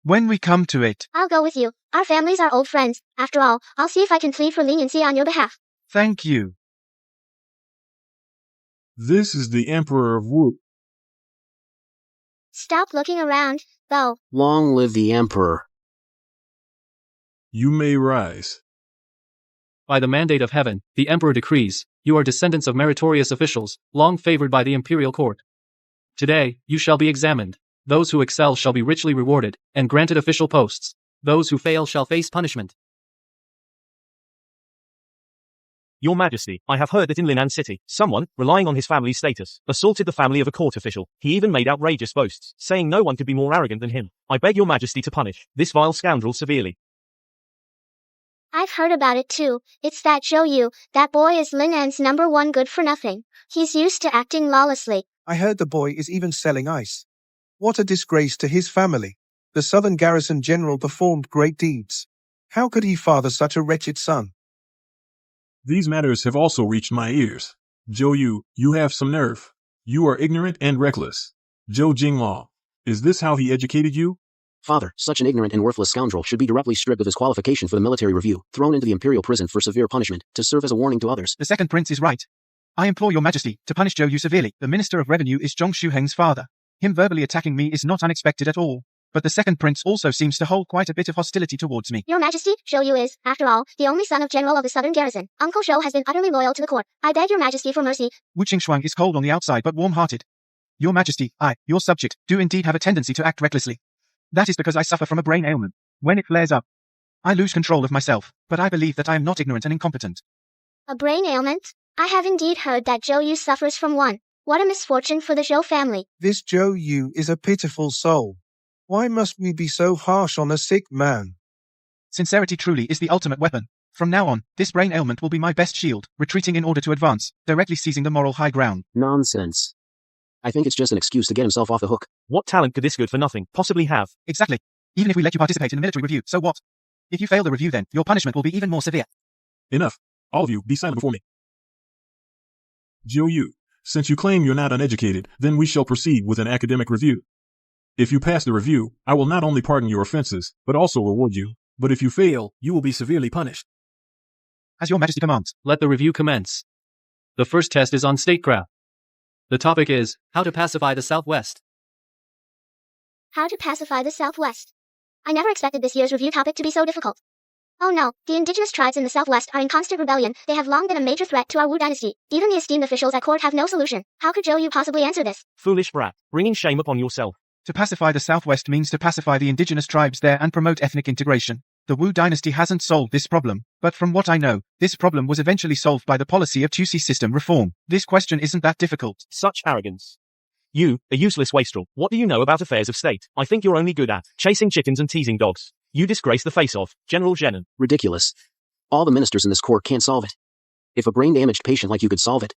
When we come to it. I'll go with you. Our families are old friends. After all, I'll see if I can plead for leniency on your behalf. Thank you. This is the Emperor of Wu. Stop looking around, though. Long live the Emperor. You may rise. By the mandate of heaven, the Emperor decrees, you are descendants of meritorious officials, long favored by the imperial court. Today, you shall be examined. Those who excel shall be richly rewarded, and granted official posts. Those who fail shall face punishment. Your Majesty, I have heard that in Linan City, someone, relying on his family's status, assaulted the family of a court official. He even made outrageous boasts, saying no one could be more arrogant than him. I beg your Majesty to punish this vile scoundrel severely. I've heard about it too. It's that Zhou Yu. That boy is Linan's #1 good-for-nothing. He's used to acting lawlessly. I heard the boy is even selling ice. What a disgrace to his family. The Southern Garrison General performed great deeds. How could he father such a wretched son? These matters have also reached my ears. Zhou Yu, you have some nerve. You are ignorant and reckless. Zhou Jinglao, is this how he educated you? Father, such an ignorant and worthless scoundrel should be directly stripped of his qualification for the military review, thrown into the imperial prison for severe punishment, to serve as a warning to others. The second prince is right. I implore your Majesty to punish Zhou Yu severely. The Minister of Revenue is Zhong Shuheng's father. Him verbally attacking me is not unexpected at all. But the second prince also seems to hold quite a bit of hostility towards me. Your Majesty, Zhou Yu is, after all, the only son of General of the Southern Garrison. Uncle Zhou has been utterly loyal to the court. I beg your Majesty for mercy. Wu Qingxuang is cold on the outside but warm-hearted. Your Majesty, I, your subject, do indeed have a tendency to act recklessly. That is because I suffer from a brain ailment. When it flares up, I lose control of myself, but I believe that I am not ignorant and incompetent. A brain ailment? I have indeed heard that Zhou Yu suffers from one. What a misfortune for the Zhou family. This Zhou Yu is a pitiful soul. Why must we be so harsh on a sick man? Sincerity truly is the ultimate weapon. From now on, this brain ailment will be my best shield, retreating in order to advance, directly seizing the moral high ground. Nonsense. I think it's just an excuse to get himself off the hook. What talent could this good-for-nothing possibly have? Exactly. Even if we let you participate in the military review, so what? If you fail the review then, your punishment will be even more severe. Enough. All of you, be silent before me. Zhou Yu, since you claim you're not uneducated, then we shall proceed with an academic review. If you pass the review, I will not only pardon your offenses, but also reward you. But if you fail, you will be severely punished. As your Majesty commands. Let the review commence. The first test is on statecraft. The topic is, how to pacify the Southwest. How to pacify the Southwest. I never expected this year's review topic to be so difficult. Oh no, the indigenous tribes in the Southwest are in constant rebellion. They have long been a major threat to our Wu dynasty. Even the esteemed officials at court have no solution. How could Zhou Yu possibly answer this? Foolish brat, bringing shame upon yourself. To pacify the Southwest means to pacify the indigenous tribes there and promote ethnic integration. The Wu dynasty hasn't solved this problem, but from what I know, this problem was eventually solved by the policy of two-C system reform. This question isn't that difficult. Such arrogance. You, a useless wastrel, what do you know about affairs of state? I think you're only good at chasing chickens and teasing dogs. You disgrace the face of General Zhenan. Ridiculous. All the ministers in this court can't solve it. If a brain-damaged patient like you could solve it,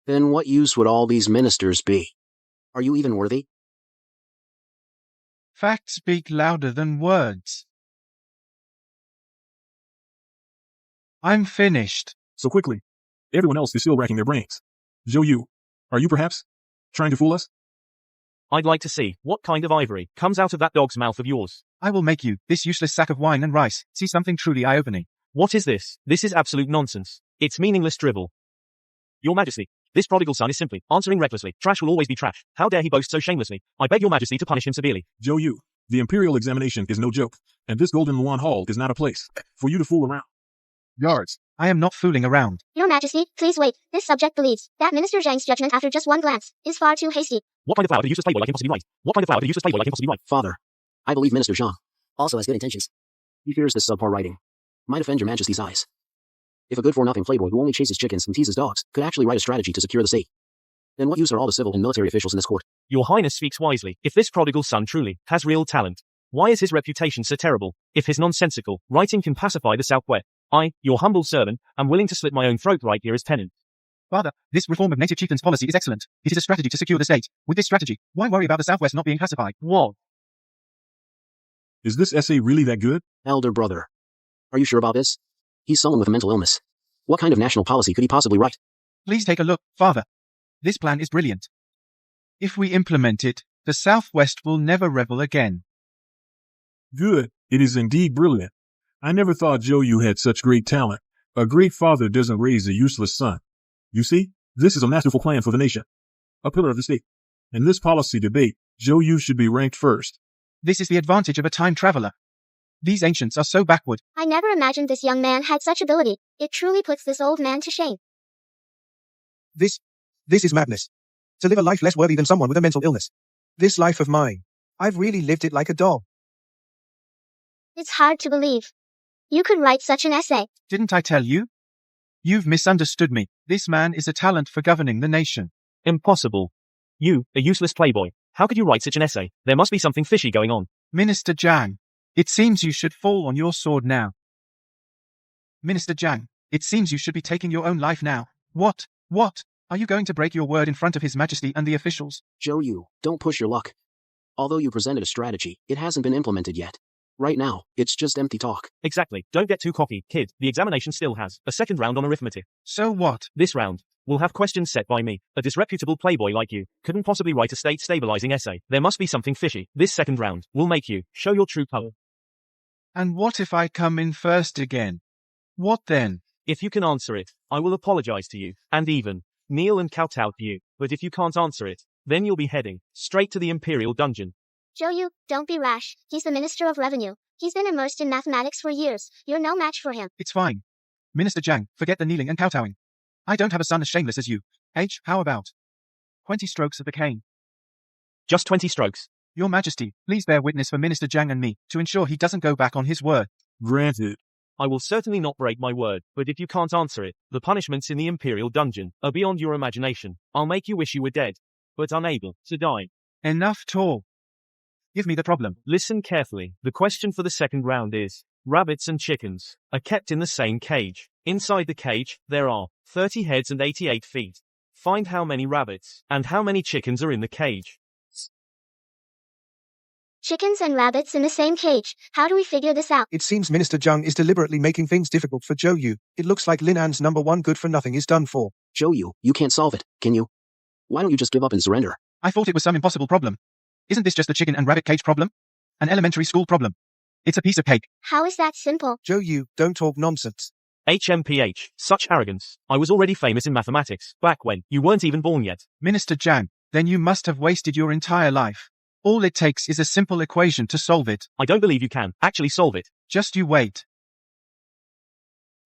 then what use would all these ministers be? Are you even worthy? Facts speak louder than words. I'm finished. So quickly. Everyone else is still racking their brains. Zhou Yu, are you perhaps trying to fool us? I'd like to see what kind of ivory comes out of that dog's mouth of yours. I will make you, this useless sack of wine and rice, see something truly eye-opening. What is this? This is absolute nonsense. It's meaningless drivel. Your Majesty, this prodigal son is simply answering recklessly. Trash will always be trash. How dare he boast so shamelessly? I beg your Majesty to punish him severely. Zhou Yu, the imperial examination is no joke, and this Golden Luan Hall is not a place for you to fool around. Guards, I am not fooling around. Your Majesty, please wait. This subject believes that Minister Zhang's judgment after just one glance is far too hasty. What kind of flower could a useless playboy like him possibly write? What kind of flower could a useless playboy like him possibly write? Father, I believe Minister Zhang also has good intentions. He fears this subpar writing might offend your Majesty's eyes. If a good-for-nothing playboy who only chases chickens and teases dogs could actually write a strategy to secure the state, then what use are all the civil and military officials in this court? Your Highness speaks wisely. If this prodigal son truly has real talent, why is his reputation so terrible? If his nonsensical writing can pacify the Southwest, I, your humble servant, am willing to slit my own throat right here as penance. Father, this reform of native chieftains policy is excellent. It is a strategy to secure the state. With this strategy, why worry about the Southwest not being pacified? What? Is this essay really that good? Elder brother, are you sure about this? He's someone with a mental illness. What kind of national policy could he possibly write? Please take a look, Father. This plan is brilliant. If we implement it, the Southwest will never rebel again. Good. It is indeed brilliant. I never thought Zhou Yu had such great talent. A great father doesn't raise a useless son. You see, this is a masterful plan for the nation. A pillar of the state. In this policy debate, Zhou Yu should be ranked first. This is the advantage of a time traveler. These ancients are so backward. I never imagined this young man had such ability. It truly puts this old man to shame. This is madness. To live a life less worthy than someone with a mental illness. This life of mine. I've really lived it like a dog. It's hard to believe. You could write such an essay. Didn't I tell you? You've misunderstood me. This man is a talent for governing the nation. Impossible. You, a useless playboy. How could you write such an essay? There must be something fishy going on. Minister Zhang, it seems you should fall on your sword now. Minister Zhang, it seems you should be taking your own life now. What? Are you going to break your word in front of His Majesty and the officials? Zhou Yu, don't push your luck. Although you presented a strategy, it hasn't been implemented yet. Right now, it's just empty talk. Exactly. Don't get too cocky, kid. The examination still has a second round on arithmetic. So what? This round will have questions set by me. A disreputable playboy like you couldn't possibly write a state-stabilizing essay. There must be something fishy. This second round will make you show your true color. And what if I come in first again? What then? If you can answer it, I will apologize to you, and even kneel and kowtow to you. But if you can't answer it, then you'll be heading straight to the Imperial dungeon. Zhou Yu, don't be rash. He's the Minister of Revenue. He's been immersed in mathematics for years. You're no match for him. It's fine. Minister Zhang, forget the kneeling and kowtowing. I don't have a son as shameless as you. How about 20 strokes of the cane? Just 20 strokes. Your Majesty, please bear witness for Minister Zhang and me, to ensure he doesn't go back on his word. Granted. I will certainly not break my word, but if you can't answer it, the punishments in the Imperial dungeon are beyond your imagination. I'll make you wish you were dead, but unable to die. Enough talk. Give me the problem. Listen carefully. The question for the second round is, rabbits and chickens are kept in the same cage. Inside the cage, there are 30 heads and 88 feet. Find how many rabbits and how many chickens are in the cage. Chickens and rabbits in the same cage. How do we figure this out? It seems Minister Zhang is deliberately making things difficult for Zhou Yu. It looks like Linan's #1 good-for-nothing is done for. Zhou Yu, you can't solve it, can you? Why don't you just give up and surrender? I thought it was some impossible problem. Isn't this just a chicken and rabbit cage problem? An elementary school problem. It's a piece of cake. How is that simple? Zhou Yu, don't talk nonsense. HMPH. Such arrogance. I was already famous in mathematics, back when you weren't even born yet. Minister Zhang, then you must have wasted your entire life. All it takes is a simple equation to solve it. I don't believe you can actually solve it. Just you wait.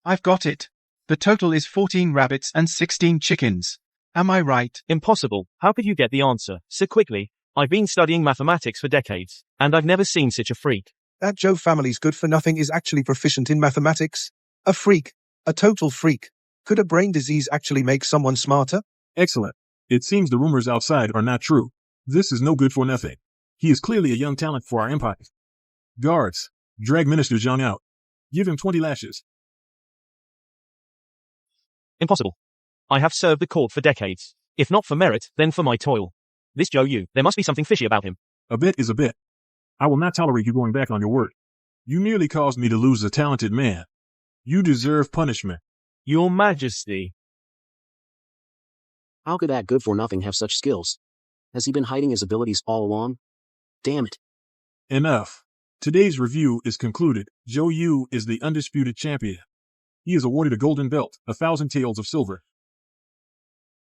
I've got it. The total is 14 rabbits and 16 chickens. Am I right? Impossible. How could you get the answer so quickly? I've been studying mathematics for decades, and I've never seen such a freak. That Zhou family's good-for-nothing is actually proficient in mathematics. A freak. A total freak. Could a brain disease actually make someone smarter? Excellent. It seems the rumors outside are not true. This is no good for nothing. He is clearly a young talent for our empire. Guards, drag Minister Zhang out. Give him 20 lashes. Impossible. I have served the court for decades. If not for merit, then for my toil. This Zhou Yu, there must be something fishy about him. A bet is a bet. I will not tolerate you going back on your word. You nearly caused me to lose a talented man. You deserve punishment. Your Majesty. How could that good-for-nothing have such skills? Has he been hiding his abilities all along? Damn it. Enough. Today's review is concluded. Zhou Yu is the undisputed champion. He is awarded a golden belt, 1,000 taels of silver,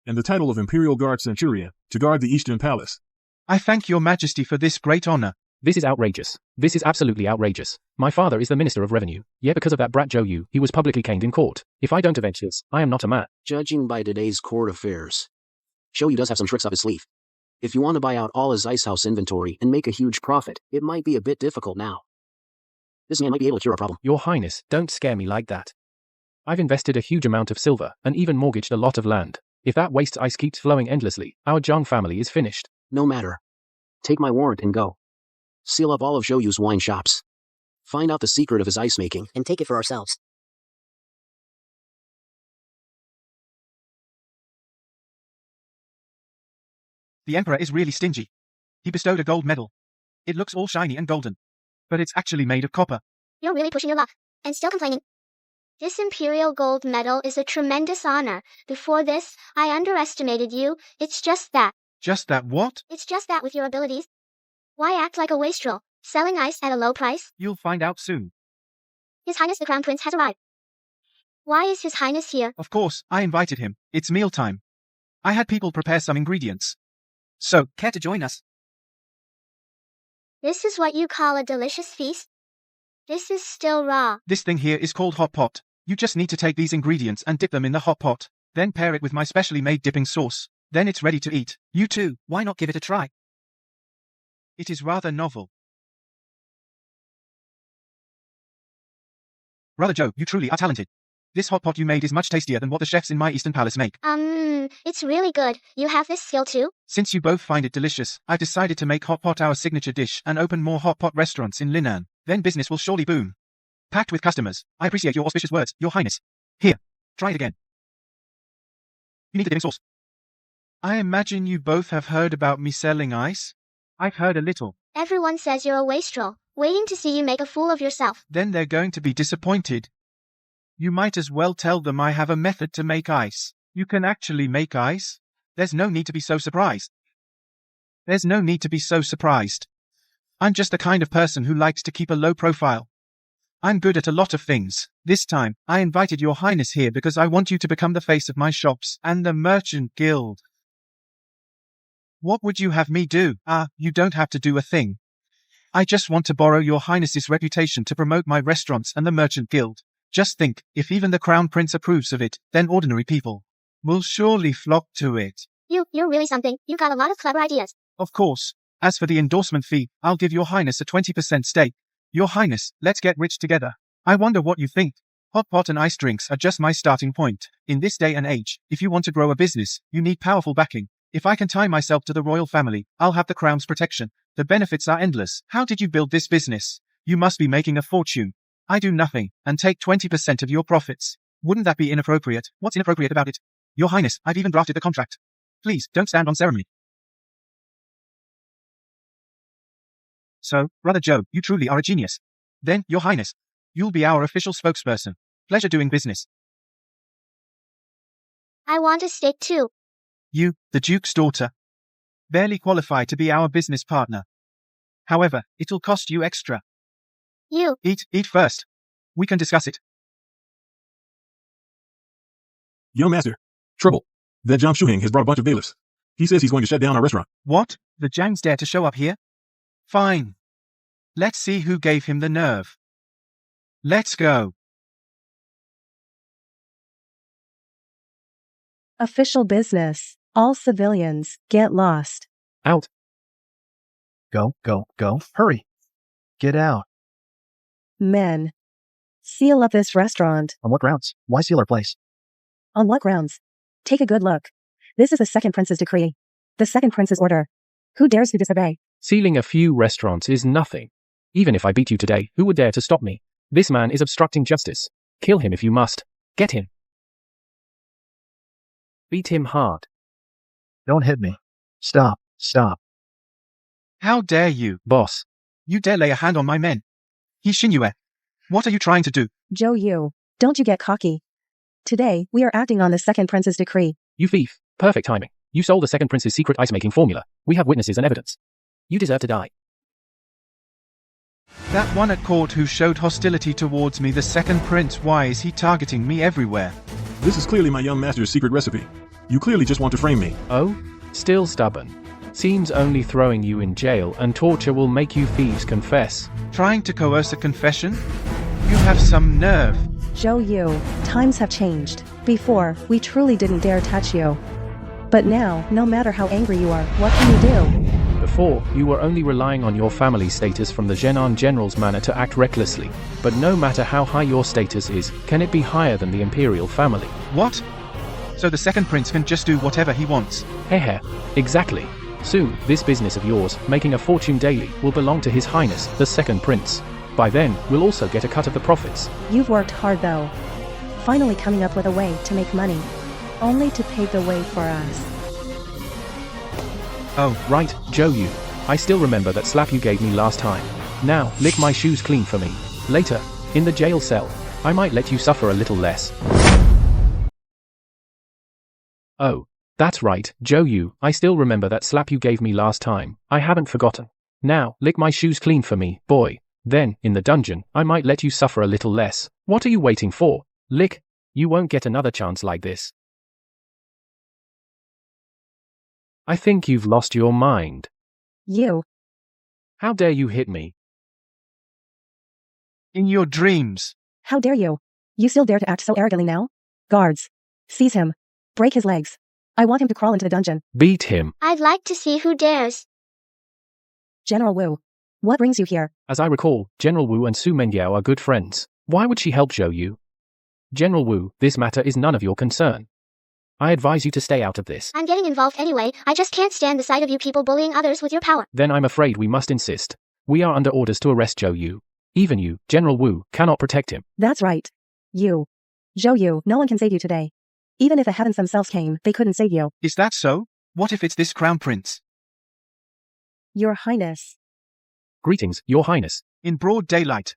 and the title of Imperial Guard Centurion to guard the Eastern Palace. I thank your Majesty for this great honor. This is outrageous. This is absolutely outrageous. My father is the Minister of Revenue, yet because of that brat Zhou Yu, he was publicly caned in court. If I don't avenge this, I am not a man. Judging by today's court affairs, Zhou Yu does have some tricks up his sleeve. If you want to buy out all his ice house inventory and make a huge profit, it might be a bit difficult now. This man might be able to cure our problem. Your Highness, don't scare me like that. I've invested a huge amount of silver, and even mortgaged a lot of land. If that waste ice keeps flowing endlessly, our Zhang family is finished. No matter. Take my warrant and go. Seal up all of Zhou Yu's wine shops. Find out the secret of his ice making, and take it for ourselves. The Emperor is really stingy. He bestowed a gold medal. It looks all shiny and golden, but it's actually made of copper. You're really pushing your luck, and still complaining. This Imperial Gold Medal is a tremendous honor. Before this, I underestimated you. It's just that. Just that what? It's just that with your abilities. Why act like a wastrel, selling ice at a low price? You'll find out soon. His Highness the Crown Prince has arrived. Why is His Highness here? Of course, I invited him. It's mealtime. I had people prepare some ingredients. So, care to join us? This is what you call a delicious feast? This is still raw. This thing here is called hot pot. You just need to take these ingredients and dip them in the hot pot. Then pair it with my specially made dipping sauce. Then it's ready to eat. You too, why not give it a try? It is rather novel. Brother Zhou, you truly are talented. This hot pot you made is much tastier than what the chefs in my Eastern Palace make. It's really good. You have this skill too? Since you both find it delicious, I've decided to make hot pot our signature dish and open more hot pot restaurants in Linan. Then business will surely boom. Packed with customers. I appreciate your auspicious words, Your Highness. Here, try it again. You need the dipping sauce. I imagine you both have heard about me selling ice? I've heard a little. Everyone says you're a wastrel, waiting to see you make a fool of yourself. Then they're going to be disappointed. You might as well tell them I have a method to make ice. You can actually make ice. There's no need to be so surprised. There's no need to be so surprised. I'm just the kind of person who likes to keep a low profile. I'm good at a lot of things. This time, I invited Your Highness here because I want you to become the face of my shops and the Merchant Guild. What would you have me do? You don't have to do a thing. I just want to borrow Your Highness's reputation to promote my restaurants and the Merchant Guild. Just think, if even the Crown Prince approves of it, then ordinary people will surely flock to it. You're really something. You got a lot of clever ideas. Of course. As for the endorsement fee, I'll give Your Highness a 20% stake. Your Highness, let's get rich together. I wonder what you think. Hot pot and ice drinks are just my starting point. In this day and age, if you want to grow a business, you need powerful backing. If I can tie myself to the royal family, I'll have the crown's protection. The benefits are endless. How did you build this business? You must be making a fortune. I do nothing, and take 20% of your profits. Wouldn't that be inappropriate? What's inappropriate about it? Your Highness, I've even drafted the contract. Please, don't stand on ceremony. So, Brother Zhou, you truly are a genius. Then, Your Highness, you'll be our official spokesperson. Pleasure doing business. I want a stake too. You, the Duke's daughter, barely qualify to be our business partner. However, it'll cost you extra. You. Eat first. We can discuss it. Young master. Trouble. That Zhang Shuheng has brought a bunch of bailiffs. He says he's going to shut down our restaurant. What? The Zhangs dare to show up here? Fine. Let's see who gave him the nerve. Let's go. Official business. All civilians, get lost. Out. Go. Hurry. Get out. Men. Seal up this restaurant. On what grounds? Why seal our place? On what grounds? Take a good look. This is the second prince's decree. The second prince's order. Who dares to disobey? Sealing a few restaurants is nothing. Even if I beat you today, who would dare to stop me? This man is obstructing justice. Kill him if you must. Get him. Beat him hard. Don't hit me. Stop. Stop. How dare you? Boss. You dare lay a hand on my men? He Shinue. What are you trying to do? Zhou Yu, don't you get cocky. Today, we are acting on the second prince's decree. You thief. Perfect timing. You sold the second prince's secret ice-making formula. We have witnesses and evidence. You deserve to die. That one at court who showed hostility towards me, the second prince, why is he targeting me everywhere? This is clearly my young master's secret recipe. You clearly just want to frame me. Oh? Still stubborn. Seems only throwing you in jail and torture will make you thieves confess. Trying to coerce a confession? You have some nerve. Zhou Yu, times have changed. Before, we truly didn't dare touch you. But now, no matter how angry you are, what can you do? Before, you were only relying on your family status from the Zhenan general's manner to act recklessly. But no matter how high your status is, can it be higher than the imperial family? What? So the second prince can just do whatever he wants? Hehe. Exactly. Soon, this business of yours, making a fortune daily, will belong to His Highness, the second prince. By then, we'll also get a cut of the profits. You've worked hard though. Finally coming up with a way to make money. Only to pave the way for us. Oh, right, Zhou Yu. I still remember that slap you gave me last time. Now, lick my shoes clean for me. Later, in the jail cell, I might let you suffer a little less. Oh, that's right, Zhou Yu. I still remember that slap you gave me last time. I haven't forgotten. Now, lick my shoes clean for me, boy. Then, in the dungeon, I might let you suffer a little less. What are you waiting for? Lick. You won't get another chance like this. I think you've lost your mind. You. How dare you hit me? In your dreams. How dare you? You still dare to act so arrogantly now? Guards. Seize him. Break his legs. I want him to crawl into the dungeon. Beat him. I'd like to see who dares. General Wu. What brings you here? As I recall, General Wu and Su Mengyao are good friends. Why would she help Zhou Yu? General Wu, this matter is none of your concern. I advise you to stay out of this. I'm getting involved anyway. I just can't stand the sight of you people bullying others with your power. Then I'm afraid we must insist. We are under orders to arrest Zhou Yu. Even you, General Wu, cannot protect him. That's right. You. Zhou Yu, no one can save you today. Even if the heavens themselves came, they couldn't save you. Is that so? What if it's this crown prince? Your Highness. Greetings, Your Highness. In broad daylight.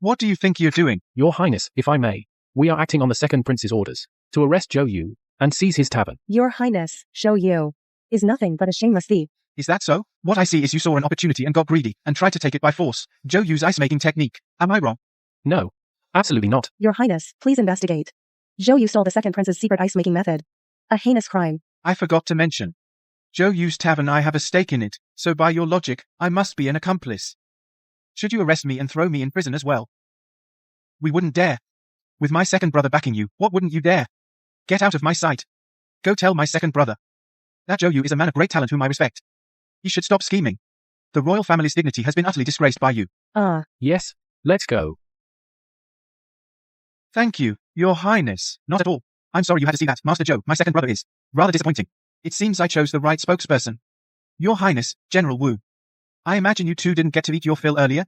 What do you think you're doing? Your Highness, if I may. We are acting on the second prince's orders. To arrest Zhou Yu and seize his tavern. Your Highness, Zhou Yu, is nothing but a shameless thief. Is that so? What I see is you saw an opportunity and got greedy, and tried to take it by force. Zhou Yu's ice-making technique. Am I wrong? No. Absolutely not. Your Highness, please investigate. Zhou Yu stole the second prince's secret ice-making method. A heinous crime. I forgot to mention. Zhou Yu's tavern, I have a stake in it, so by your logic, I must be an accomplice. Should you arrest me and throw me in prison as well? We wouldn't dare. With my second brother backing you, what wouldn't you dare? Get out of my sight. Go tell my second brother. That Zhou Yu is a man of great talent whom I respect. He should stop scheming. The royal family's dignity has been utterly disgraced by you. Yes, let's go. Thank you, Your Highness. Not at all. I'm sorry you had to see that, Master Zhou. My second brother is rather disappointing. It seems I chose the right spokesperson. Your Highness, General Wu. I imagine you two didn't get to eat your fill earlier?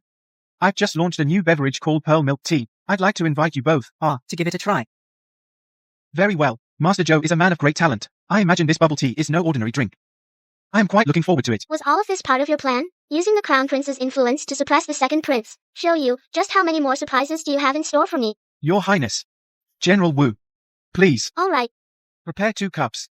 I've just launched a new beverage called pearl milk tea. I'd like to invite you both, to give it a try. Very well. Master Zhou is a man of great talent. I imagine this bubble tea is no ordinary drink. I am quite looking forward to it. Was all of this part of your plan? Using the crown prince's influence to suppress the second prince? Zhou Yu, just how many more surprises do you have in store for me? Your Highness. General Wu. Please. All right. Prepare 2 cups.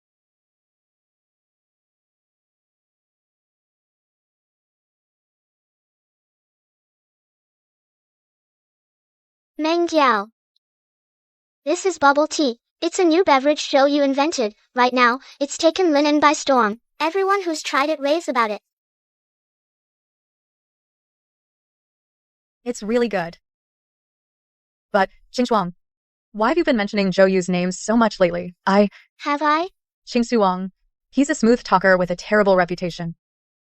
Mengyao. This is bubble tea. It's a new beverage Zhou Yu invented. Right now, it's taken Linan by storm. Everyone who's tried it raves about it. It's really good. But, Xingsuang, why have you been mentioning Zhou Yu's name so much lately? Have I? Xingsuang. He's a smooth talker with a terrible reputation.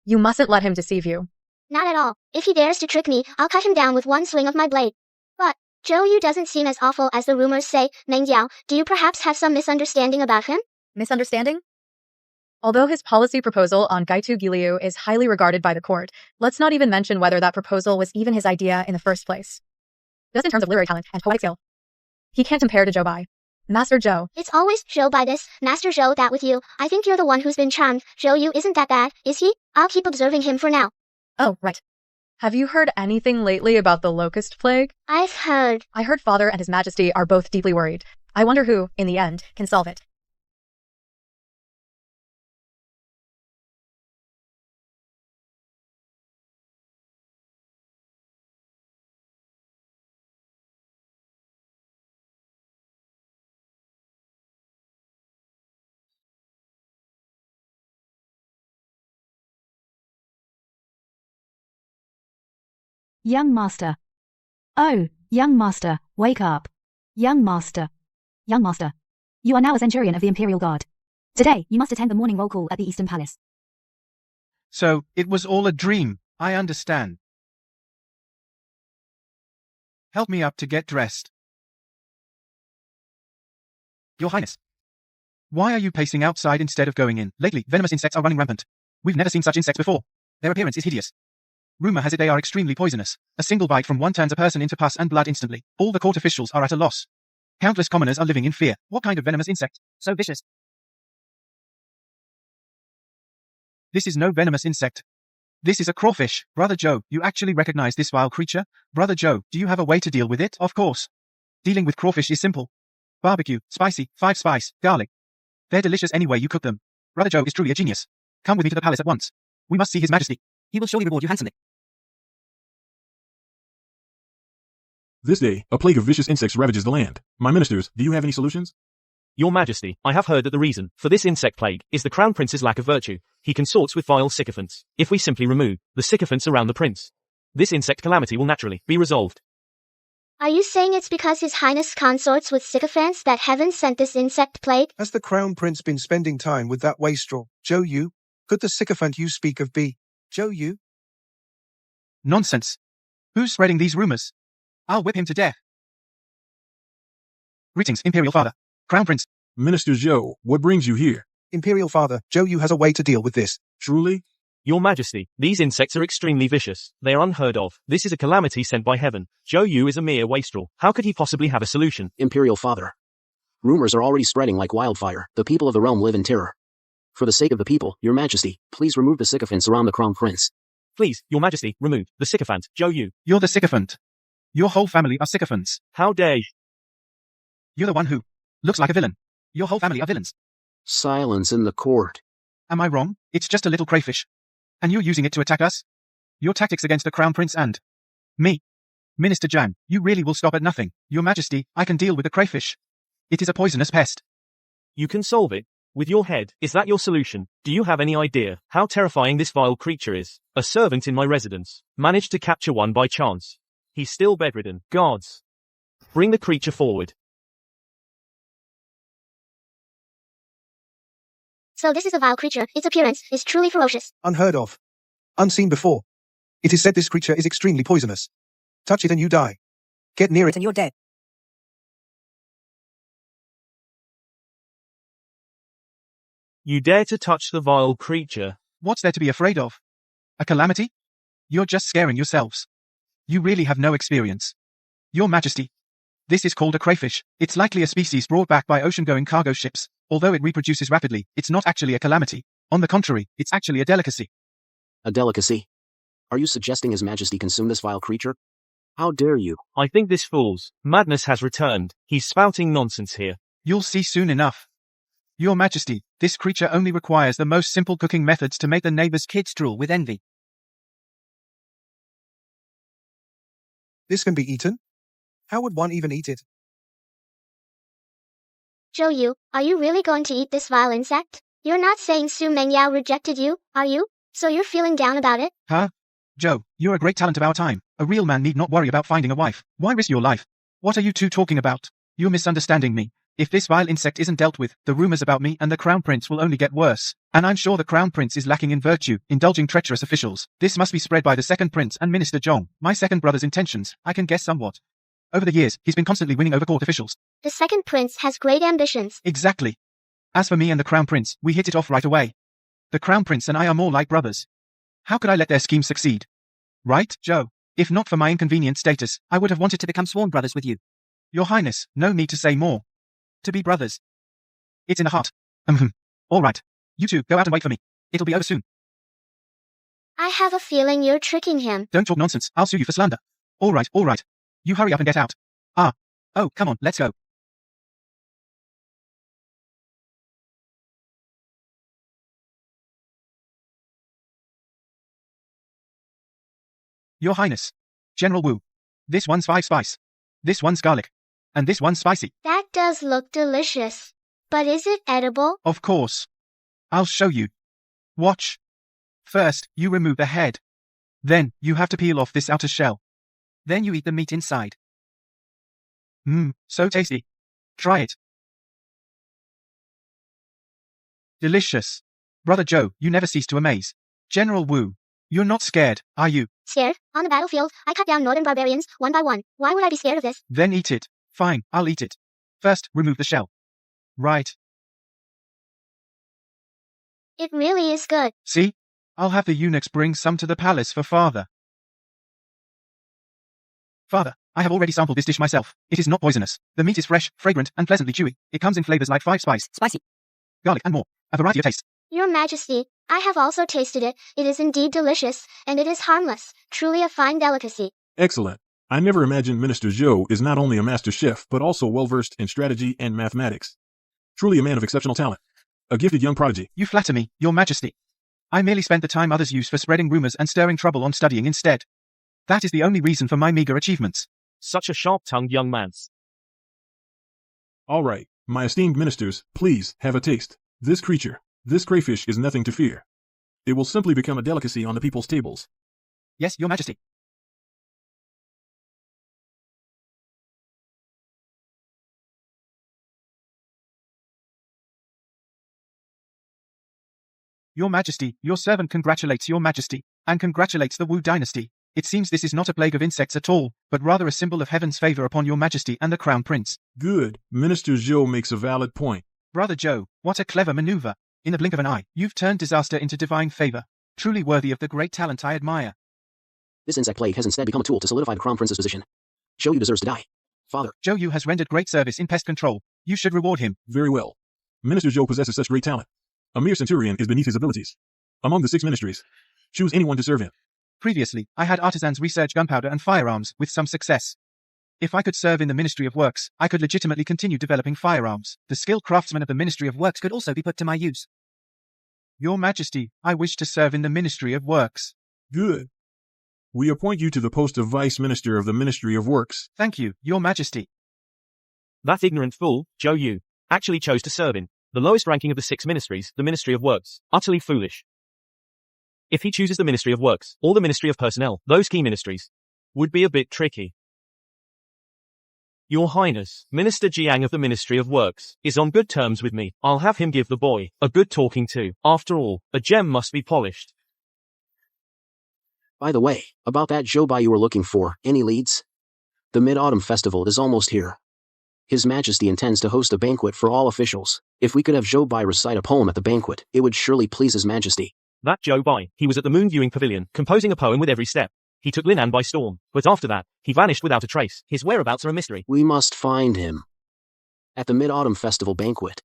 You mustn't let him deceive you. Not at all. If he dares to trick me, I'll cut him down with one swing of my blade. But, Zhou Yu doesn't seem as awful as the rumors say. Mengyao, do you perhaps have some misunderstanding about him? Misunderstanding? Although his policy proposal on Gaitu Giliu is highly regarded by the court, let's not even mention whether that proposal was even his idea in the first place. Just in terms of literary talent and poetic skill, he can't compare to Zhou Bai. Master Zhou. It's always Zhou by this, Master Zhou that with you. I think you're the one who's been charmed. Zhou Yu isn't that bad, is he? I'll keep observing him for now. Oh, right. Have you heard anything lately about the locust plague? I've heard. I heard Father and His Majesty are both deeply worried. I wonder who, in the end, can solve it. Young master. Oh, young master, wake up. Young master. Young master. You are now a centurion of the Imperial Guard. Today, you must attend the morning roll call at the Eastern Palace. So, it was all a dream, I understand. Help me up to get dressed. Your Highness. Why are you pacing outside instead of going in? Lately, venomous insects are running rampant. We've never seen such insects before. Their appearance is hideous. Rumor has it they are extremely poisonous. A single bite from one turns a person into pus and blood instantly. All the court officials are at a loss. Countless commoners are living in fear. What kind of venomous insect? So vicious. This is no venomous insect. This is a crawfish. Brother Zhou, you actually recognize this vile creature? Brother Zhou, do you have a way to deal with it? Of course. Dealing with crawfish is simple. Barbecue, spicy, 5 spice, garlic. They're delicious any way you cook them. Brother Zhou is truly a genius. Come with me to the palace at once. We must see His Majesty. He will surely reward you handsomely. This day, a plague of vicious insects ravages the land. My ministers, do you have any solutions? Your Majesty, I have heard that the reason for this insect plague is the Crown Prince's lack of virtue. He consorts with vile sycophants. If we simply remove the sycophants around the prince, this insect calamity will naturally be resolved. Are you saying it's because His Highness consorts with sycophants that heaven sent this insect plague? Has the Crown Prince been spending time with that wastrel, Zhou Yu? Could the sycophant you speak of be Zhou Yu? Nonsense. Who's spreading these rumors? I'll whip him to death. Greetings, Imperial Father. Crown Prince. Minister Zhou, what brings you here? Imperial Father, Zhou Yu has a way to deal with this. Truly? Your Majesty, these insects are extremely vicious. They are unheard of. This is a calamity sent by heaven. Zhou Yu is a mere wastrel. How could he possibly have a solution? Imperial Father. Rumors are already spreading like wildfire. The people of the realm live in terror. For the sake of the people, Your Majesty, please remove the sycophants around the Crown Prince. Please, Your Majesty, remove the sycophant, Zhou Yu. You're the sycophant. Your whole family are sycophants. How dare you? You're the one who looks like a villain. Your whole family are villains. Silence in the court. Am I wrong? It's just a little crayfish. And you're using it to attack us? Your tactics against the Crown Prince and me. Minister Zhang, you really will stop at nothing. Your Majesty, I can deal with the crayfish. It is a poisonous pest. You can solve it. With your head, is that your solution? Do you have any idea how terrifying this vile creature is? A servant in my residence managed to capture one by chance. He's still bedridden. Guards, bring the creature forward. So this is a vile creature. Its appearance is truly ferocious. Unheard of. Unseen before. It is said this creature is extremely poisonous. Touch it and you die. Get near it and you're dead. You dare to touch the vile creature? What's there to be afraid of? A calamity? You're just scaring yourselves. You really have no experience. Your Majesty. This is called a crayfish. It's likely a species brought back by ocean-going cargo ships. Although it reproduces rapidly, it's not actually a calamity. On the contrary, it's actually a delicacy. A delicacy? Are you suggesting His Majesty consume this vile creature? How dare you? I think this fool's madness has returned. He's spouting nonsense here. You'll see soon enough. Your Majesty, this creature only requires the most simple cooking methods to make the neighbor's kids drool with envy. This can be eaten? How would one even eat it? Zhou Yu, are you really going to eat this vile insect? You're not saying Su Mengyao rejected you, are you? So you're feeling down about it? Huh? Zhou, you're a great talent of our time. A real man need not worry about finding a wife. Why risk your life? What are you two talking about? You're misunderstanding me. If this vile insect isn't dealt with, the rumors about me and the Crown Prince will only get worse. And I'm sure the Crown Prince is lacking in virtue, indulging treacherous officials. This must be spread by the second prince and Minister Zhong. My second brother's intentions, I can guess somewhat. Over the years, he's been constantly winning over court officials. The second prince has great ambitions. Exactly. As for me and the Crown Prince, we hit it off right away. The Crown Prince and I are more like brothers. How could I let their scheme succeed? Right, Zhou? If not for my inconvenient status, I would have wanted to become sworn brothers with you. Your Highness, no need to say more. to be brothers. It's in the heart. All right. You two, go out and wait for me. It'll be over soon. I have a feeling you're tricking him. Don't talk nonsense. I'll sue you for slander. All right. You hurry up and get out. Oh, come on, let's go. Your Highness. General Wu. This one's 5 spice. This one's garlic. And this one's spicy. That does look delicious. But is it edible? Of course. I'll show you. Watch. First, you remove the head. Then, you have to peel off this outer shell. Then you eat the meat inside. So tasty. Try it. Delicious. Brother Joe, you never cease to amaze. General Wu, you're not scared, are you? Scared? On the battlefield, I cut down northern barbarians, one by one. Why would I be scared of this? Then eat it. Fine, I'll eat it. First, remove the shell. Right. It really is good. See? I'll have the eunuchs bring some to the palace for father. Father, I have already sampled this dish myself. It is not poisonous. The meat is fresh, fragrant, and pleasantly chewy. It comes in flavors like 5 spice, Spicy. garlic, and more. A variety of tastes. Your Majesty, I have also tasted it. It is indeed delicious, and it is harmless. Truly a fine delicacy. Excellent. I never imagined Minister Zhou is not only a master chef, but also well-versed in strategy and mathematics. Truly a man of exceptional talent. A gifted young prodigy. You flatter me, Your Majesty. I merely spent the time others use for spreading rumors and stirring trouble on studying instead. That is the only reason for my meager achievements. Such a sharp-tongued young man. All right, my esteemed ministers, please have a taste. This creature, this crayfish is nothing to fear. It will simply become a delicacy on the people's tables. Yes, Your Majesty. Your Majesty, your servant congratulates Your Majesty, and congratulates the Wu dynasty. It seems this is not a plague of insects at all, but rather a symbol of heaven's favor upon Your Majesty and the Crown Prince. Good. Minister Zhou makes a valid point. Brother Joe, what a clever maneuver. In the blink of an eye, you've turned disaster into divine favor. Truly worthy of the great talent I admire. This insect plague has instead become a tool to solidify the Crown Prince's position. Zhou Yu deserves to die. Father. Zhou Yu has rendered great service in pest control. You should reward him. Very well. Minister Zhou possesses such great talent. A mere centurion is beneath his abilities. Among the 6 ministries, choose anyone to serve him. Previously, I had artisans research gunpowder and firearms with some success. If I could serve in the Ministry of Works, I could legitimately continue developing firearms. The skilled craftsmen of the Ministry of Works could also be put to my use. Your Majesty, I wish to serve in the Ministry of Works. Good. We appoint you to the post of Vice Minister of the Ministry of Works. Thank you, Your Majesty. That ignorant fool, Zhou Yu, actually chose to serve in the lowest ranking of the 6 ministries, the Ministry of Works. Utterly foolish. If he chooses the Ministry of Works, or the Ministry of Personnel, those key ministries, would be a bit tricky. Your Highness, Minister Jiang of the Ministry of Works, is on good terms with me. I'll have him give the boy a good talking to. After all, a gem must be polished. By the way, about that Zhou Bai you were looking for, any leads? The Mid-Autumn Festival is almost here. His Majesty intends to host a banquet for all officials. If we could have Zhou Bai recite a poem at the banquet, it would surely please His Majesty. That Zhou Bai, he was at the Moon Viewing Pavilion, composing a poem with every step. He took Linan by storm, but after that, he vanished without a trace. His whereabouts are a mystery. We must find him. At the Mid-Autumn Festival banquet.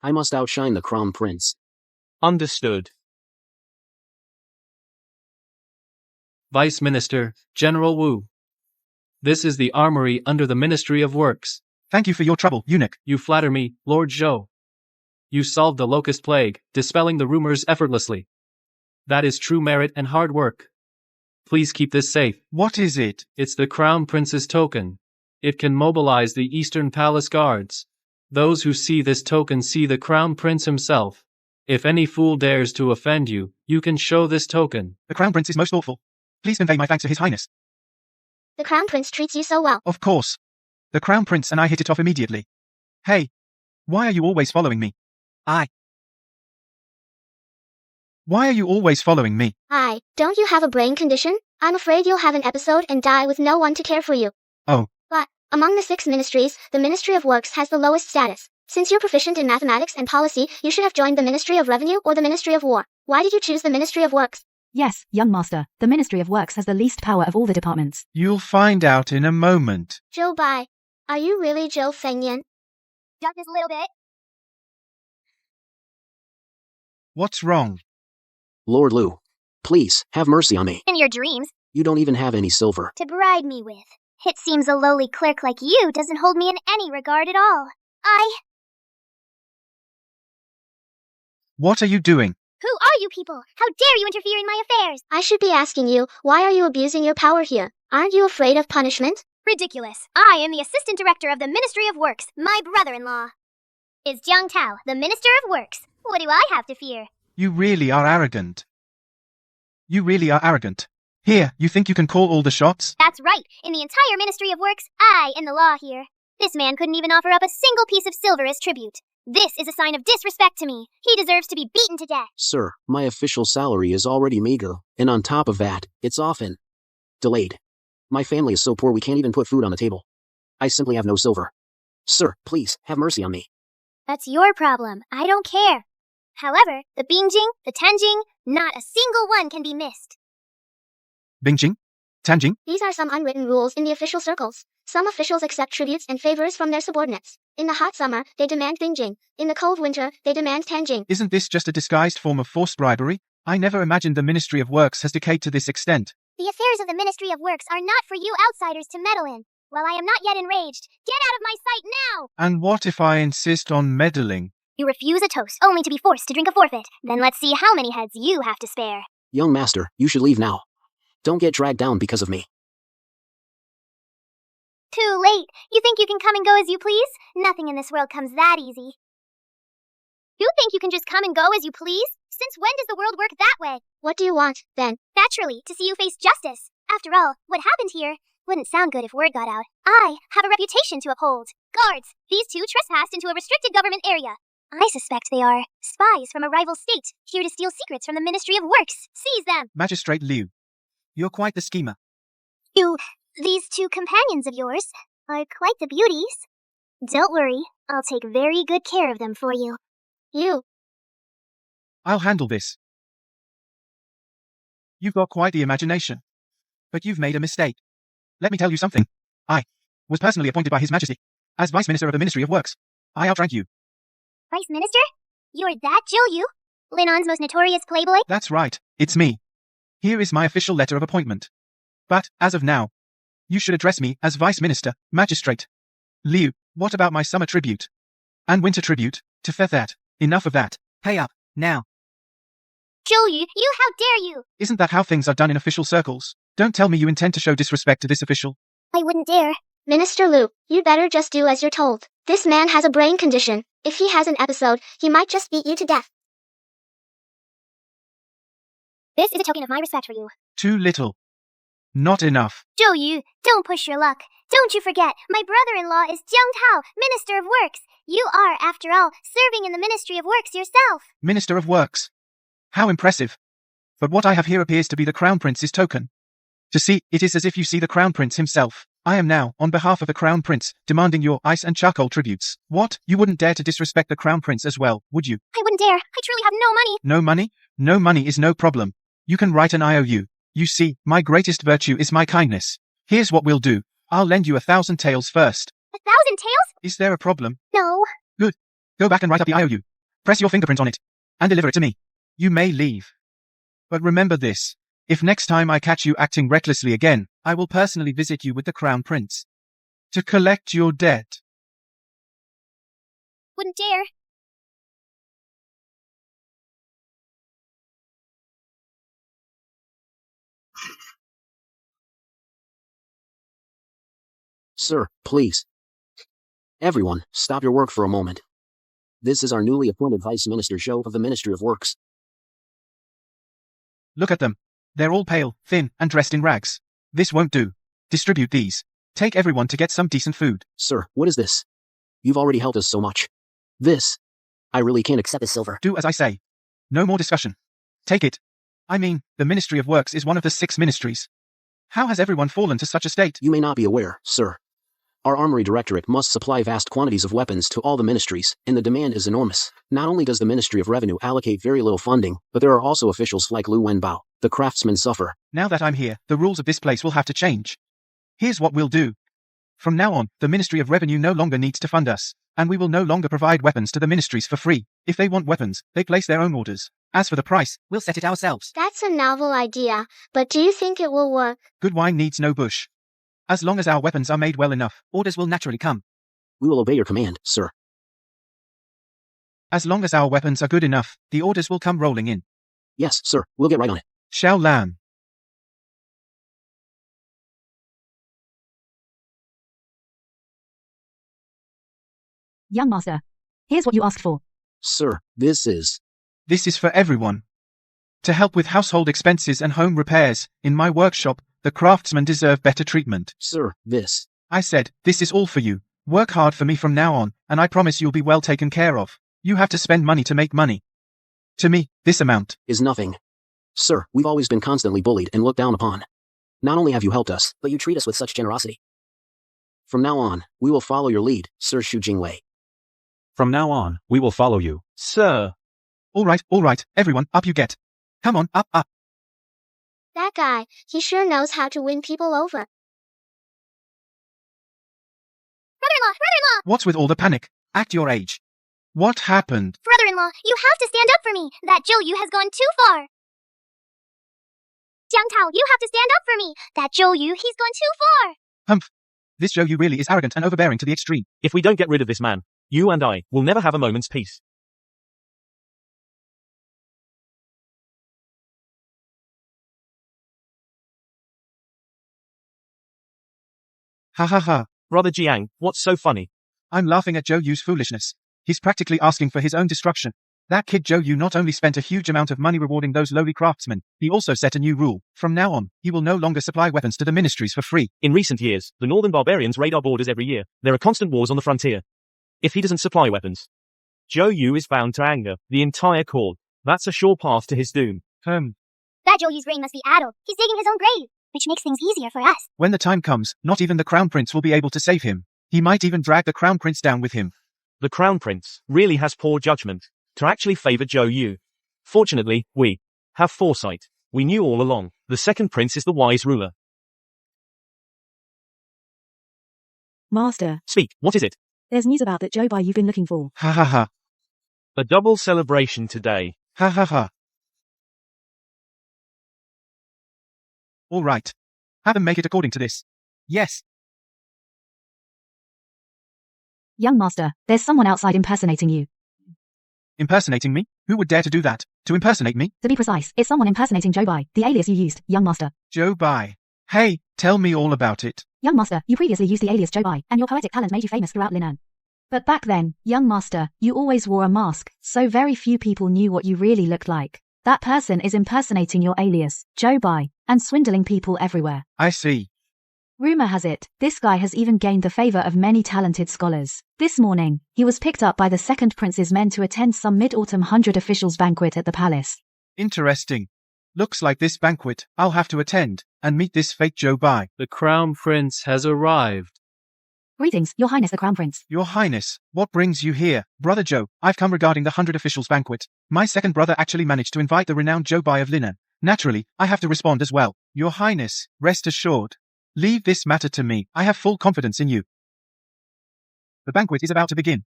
I must outshine the Crown Prince. Understood. Vice Minister, General Wu. This is the armory under the Ministry of Works. Thank you for your trouble, eunuch. You flatter me, Lord Zhou. You solved the locust plague, dispelling the rumors effortlessly. That is true merit and hard work. Please keep this safe. What is it? It's the Crown Prince's token. It can mobilize the Eastern Palace Guards. Those who see this token see the Crown Prince himself. If any fool dares to offend you, you can show this token. The Crown Prince is most thoughtful. Please convey my thanks to His Highness. The Crown Prince treats you so well. Of course. The Crown Prince and I hit it off immediately. Hey, why are you always following me? Why are you always following me? Don't you have a brain condition? I'm afraid you'll have an episode and die with no one to care for you. Oh. But, among the 6 ministries, the Ministry of Works has the lowest status. Since you're proficient in mathematics and policy, you should have joined the Ministry of Revenue or the Ministry of War. Why did you choose the Ministry of Works? Yes, young master, the Ministry of Works has the least power of all the departments. You'll find out in a moment. Zhou Bai. Are you really Zhou Fengyan? Just this little bit. What's wrong? Lord Lou, please, have mercy on me. In your dreams. You don't even have any silver. To bribe me with. It seems a lowly clerk like you doesn't hold me in any regard at all. What are you doing? Who are you people? How dare you interfere in my affairs? I should be asking you, why are you abusing your power here? Aren't you afraid of punishment? Ridiculous. I am the Assistant Director of the Ministry of Works. My brother-in-law is Jiang Tao, the Minister of Works. What do I have to fear? You really are arrogant. You really are arrogant. Here, you think you can call all the shots? That's right. In the entire Ministry of Works, I am the law here. This man couldn't even offer up a single piece of silver as tribute. This is a sign of disrespect to me. He deserves to be beaten to death. Sir, my official salary is already meager, and on top of that, it's often delayed. My family is so poor we can't even put food on the table. I simply have no silver. Sir, please, have mercy on me. That's your problem. I don't care. However, the Bingjing, the Tanjing, not a single one can be missed. Bingjing? Tanjing? These are some unwritten rules in the official circles. Some officials accept tributes and favors from their subordinates. In the hot summer, they demand Bingjing. In the cold winter, they demand Tanjing. Isn't this just a disguised form of forced bribery? I never imagined the Ministry of Works has decayed to this extent. The affairs of the Ministry of Works are not for you outsiders to meddle in. While I am not yet enraged, get out of my sight now! And what if I insist on meddling? You refuse a toast, only to be forced to drink a forfeit. Then let's see how many heads you have to spare. Young master, you should leave now. Don't get dragged down because of me. Too late. You think you can come and go as you please? Nothing in this world comes that easy. You think you can just come and go as you please? Since when does the world work that way? What do you want, then? Naturally, to see you face justice. After all, what happened here wouldn't sound good if word got out. I have a reputation to uphold. Guards, these two trespassed into a restricted government area. I suspect they are spies from a rival state, here to steal secrets from the Ministry of Works. Seize them! Magistrate Liu, you're quite the schemer. These two companions of yours are quite the beauties. Don't worry, I'll take very good care of them for you. I'll handle this. You've got quite the imagination. But you've made a mistake. Let me tell you something. I was personally appointed by His Majesty as Vice Minister of the Ministry of Works. I outrank you. Vice Minister? You're that Zhou Yu? Linan's most notorious playboy? That's right, it's me. Here is my official letter of appointment. But, as of now, you should address me as Vice Minister, Magistrate. Liu, what about my summer tribute? And winter tribute, to that. Enough of that. Pay up, now. Zhou Yu, how dare you! Isn't that how things are done in official circles? Don't tell me you intend to show disrespect to this official. I wouldn't dare. Minister Liu, you'd better just do as you're told. This man has a brain condition. If he has an episode, he might just beat you to death. This is a token of my respect for you. Too little. Not enough. Zhou Yu, don't push your luck. Don't you forget, my brother-in-law is Jiang Tao, Minister of Works. You are, after all, serving in the Ministry of Works yourself. Minister of Works. How impressive. But what I have here appears to be the Crown Prince's token. To see, it is as if you see the Crown Prince himself. I am now, on behalf of the Crown Prince, demanding your ice and charcoal tributes. What? You wouldn't dare to disrespect the Crown Prince as well, would you? I wouldn't dare. I truly have no money. No money? No money is no problem. You can write an IOU. You see, my greatest virtue is my kindness. Here's what we'll do. I'll lend you 1,000 taels first. 1,000 taels? Is there a problem? No. Good. Go back and write up the IOU. Press your fingerprint on it. And deliver it to me. You may leave. But remember this. If next time I catch you acting recklessly again, I will personally visit you with the Crown Prince. To collect your debt. Wouldn't dare. Sir, please. Everyone, stop your work for a moment. This is our newly appointed Vice Minister Zhou of the Ministry of Works. Look at them. They're all pale, thin, and dressed in rags. This won't do. Distribute these. Take everyone to get some decent food. Sir, what is this? You've already helped us so much. I really can't accept this silver. Do as I say. No more discussion. Take it. I mean, the Ministry of Works is one of the 6 ministries. How has everyone fallen to such a state? You may not be aware, sir. Our Armory Directorate must supply vast quantities of weapons to all the ministries, and the demand is enormous. Not only does the Ministry of Revenue allocate very little funding, but there are also officials like Lu Wenbao. The craftsmen suffer. Now that I'm here, the rules of this place will have to change. Here's what we'll do. From now on, the Ministry of Revenue no longer needs to fund us. And we will no longer provide weapons to the ministries for free. If they want weapons, they place their own orders. As for the price, we'll set it ourselves. That's a novel idea, but do you think it will work? Good wine needs no bush. As long as our weapons are made well enough, orders will naturally come. We will obey your command, sir. As long as our weapons are good enough, the orders will come rolling in. Yes, sir, we'll get right on it. Xiao Lan. Young master. Here's what you asked for. Sir, this is for everyone. To help with household expenses and home repairs, in my workshop, the craftsmen deserve better treatment. Sir, this. I said, this is all for you. Work hard for me from now on, and I promise you'll be well taken care of. You have to spend money to make money. To me, this amount is nothing. Sir, we've always been constantly bullied and looked down upon. Not only have you helped us, but you treat us with such generosity. From now on, we will follow your lead, Sir Shu Jingwei. From now on, we will follow you, sir. All right, everyone, up you get. Come on, up. That guy, he sure knows how to win people over. Brother-in-law! What's with all the panic? Act your age. What happened? Brother-in-law, you have to stand up for me. That Zhou Yu has gone too far. Jiang Tao, you have to stand up for me. That Zhou Yu, he's gone too far. Humph. This Zhou Yu really is arrogant and overbearing to the extreme. If we don't get rid of this man, you and I will never have a moment's peace. Ha ha ha. Brother Jiang, what's so funny? I'm laughing at Zhou Yu's foolishness. He's practically asking for his own destruction. That kid Zhou Yu not only spent a huge amount of money rewarding those lowly craftsmen, he also set a new rule. From now on, he will no longer supply weapons to the ministries for free. In recent years, the northern barbarians raid our borders every year. There are constant wars on the frontier. If he doesn't supply weapons, Zhou Yu is bound to anger the entire court. That's a sure path to his doom. That Zhou Yu's brain must be addled. He's digging his own grave, which makes things easier for us. When the time comes, not even the Crown Prince will be able to save him. He might even drag the Crown Prince down with him. The Crown Prince really has poor judgment to actually favor Zhou Yu. Fortunately, we have foresight. We knew all along. The second prince is the wise ruler. Master. Speak, what is it? There's news about that Zhou Bai you've been looking for. Ha ha ha. A double celebration today. Ha ha ha. All right. Have them make it according to this. Yes. Young master, there's someone outside impersonating you. Impersonating me? Who would dare to do that? To impersonate me? To be precise, it's someone impersonating Zhou Bai, the alias you used, young master. Zhou Bai. Hey, tell me all about it. Young master, you previously used the alias Zhou Bai, and your poetic talent made you famous throughout Linan. But back then, young master, you always wore a mask, so very few people knew what you really looked like. That person is impersonating your alias, Zhou Bai, and swindling people everywhere. I see. Rumor has it, this guy has even gained the favor of many talented scholars. This morning, he was picked up by the second prince's men to attend some mid-autumn 100 officials banquet at the palace. Interesting. Looks like this banquet I'll have to attend and meet this fake Zhou Bai. The Crown Prince has arrived. Greetings, Your Highness the Crown Prince. Your Highness, what brings you here? Brother Zhou, I've come regarding the 100 officials banquet. My second brother actually managed to invite the renowned Zhou Bai of Linan. Naturally, I have to respond as well. Your Highness, rest assured. Leave this matter to me. I have full confidence in you. The banquet is about to begin.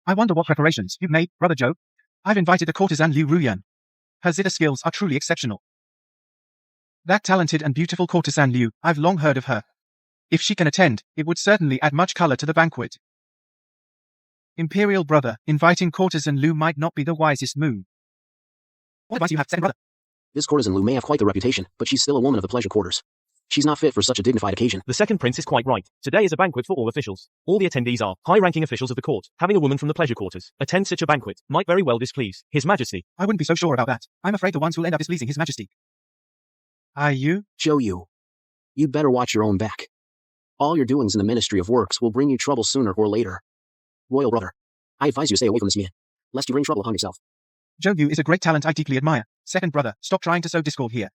I wonder what preparations you've made, Brother Zhou. I've invited the courtesan Liu Ruyan. Her zither skills are truly exceptional. That talented and beautiful courtesan Liu, I've long heard of her. If she can attend, it would certainly add much color to the banquet. Imperial brother, inviting courtesan Liu might not be the wisest move. What advice do you have, second brother? This courtesan Liu may have quite the reputation, but she's still a woman of the pleasure quarters. She's not fit for such a dignified occasion. The second prince is quite right. Today is a banquet for all officials. All the attendees are high-ranking officials of the court. Having a woman from the pleasure quarters attend such a banquet might very well displease His Majesty. I wouldn't be so sure about that. I'm afraid the ones who'll end up displeasing His Majesty. Are you? Zhou Yu. You'd better watch your own back. All your doings in the Ministry of Works will bring you trouble sooner or later. Royal brother, I advise you stay away from this man, lest you bring trouble upon yourself. Zhou Yu is a great talent I deeply admire. Second brother, stop trying to sow discord here.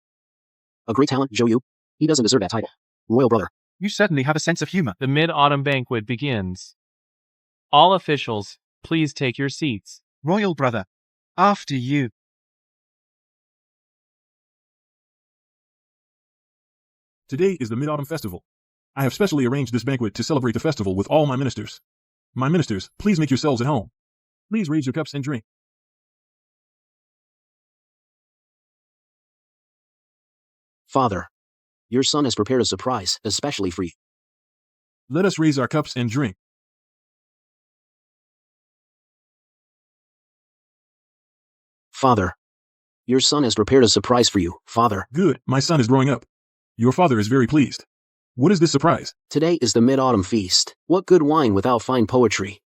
A great talent, Zhou Yu? He doesn't deserve that title. Royal brother. You certainly have a sense of humor. The mid-autumn banquet begins. All officials, please take your seats. Royal brother. After you. Today is the Mid-Autumn Festival. I have specially arranged this banquet to celebrate the festival with all my ministers. My ministers, please make yourselves at home. Please raise your cups and drink. Father, your son has prepared a surprise, especially for you. Let us raise our cups and drink. Father, your son has prepared a surprise for you, Father. Good, my son is growing up. Your father is very pleased. What is this surprise? Today is the Mid-Autumn Feast. What good wine without fine poetry?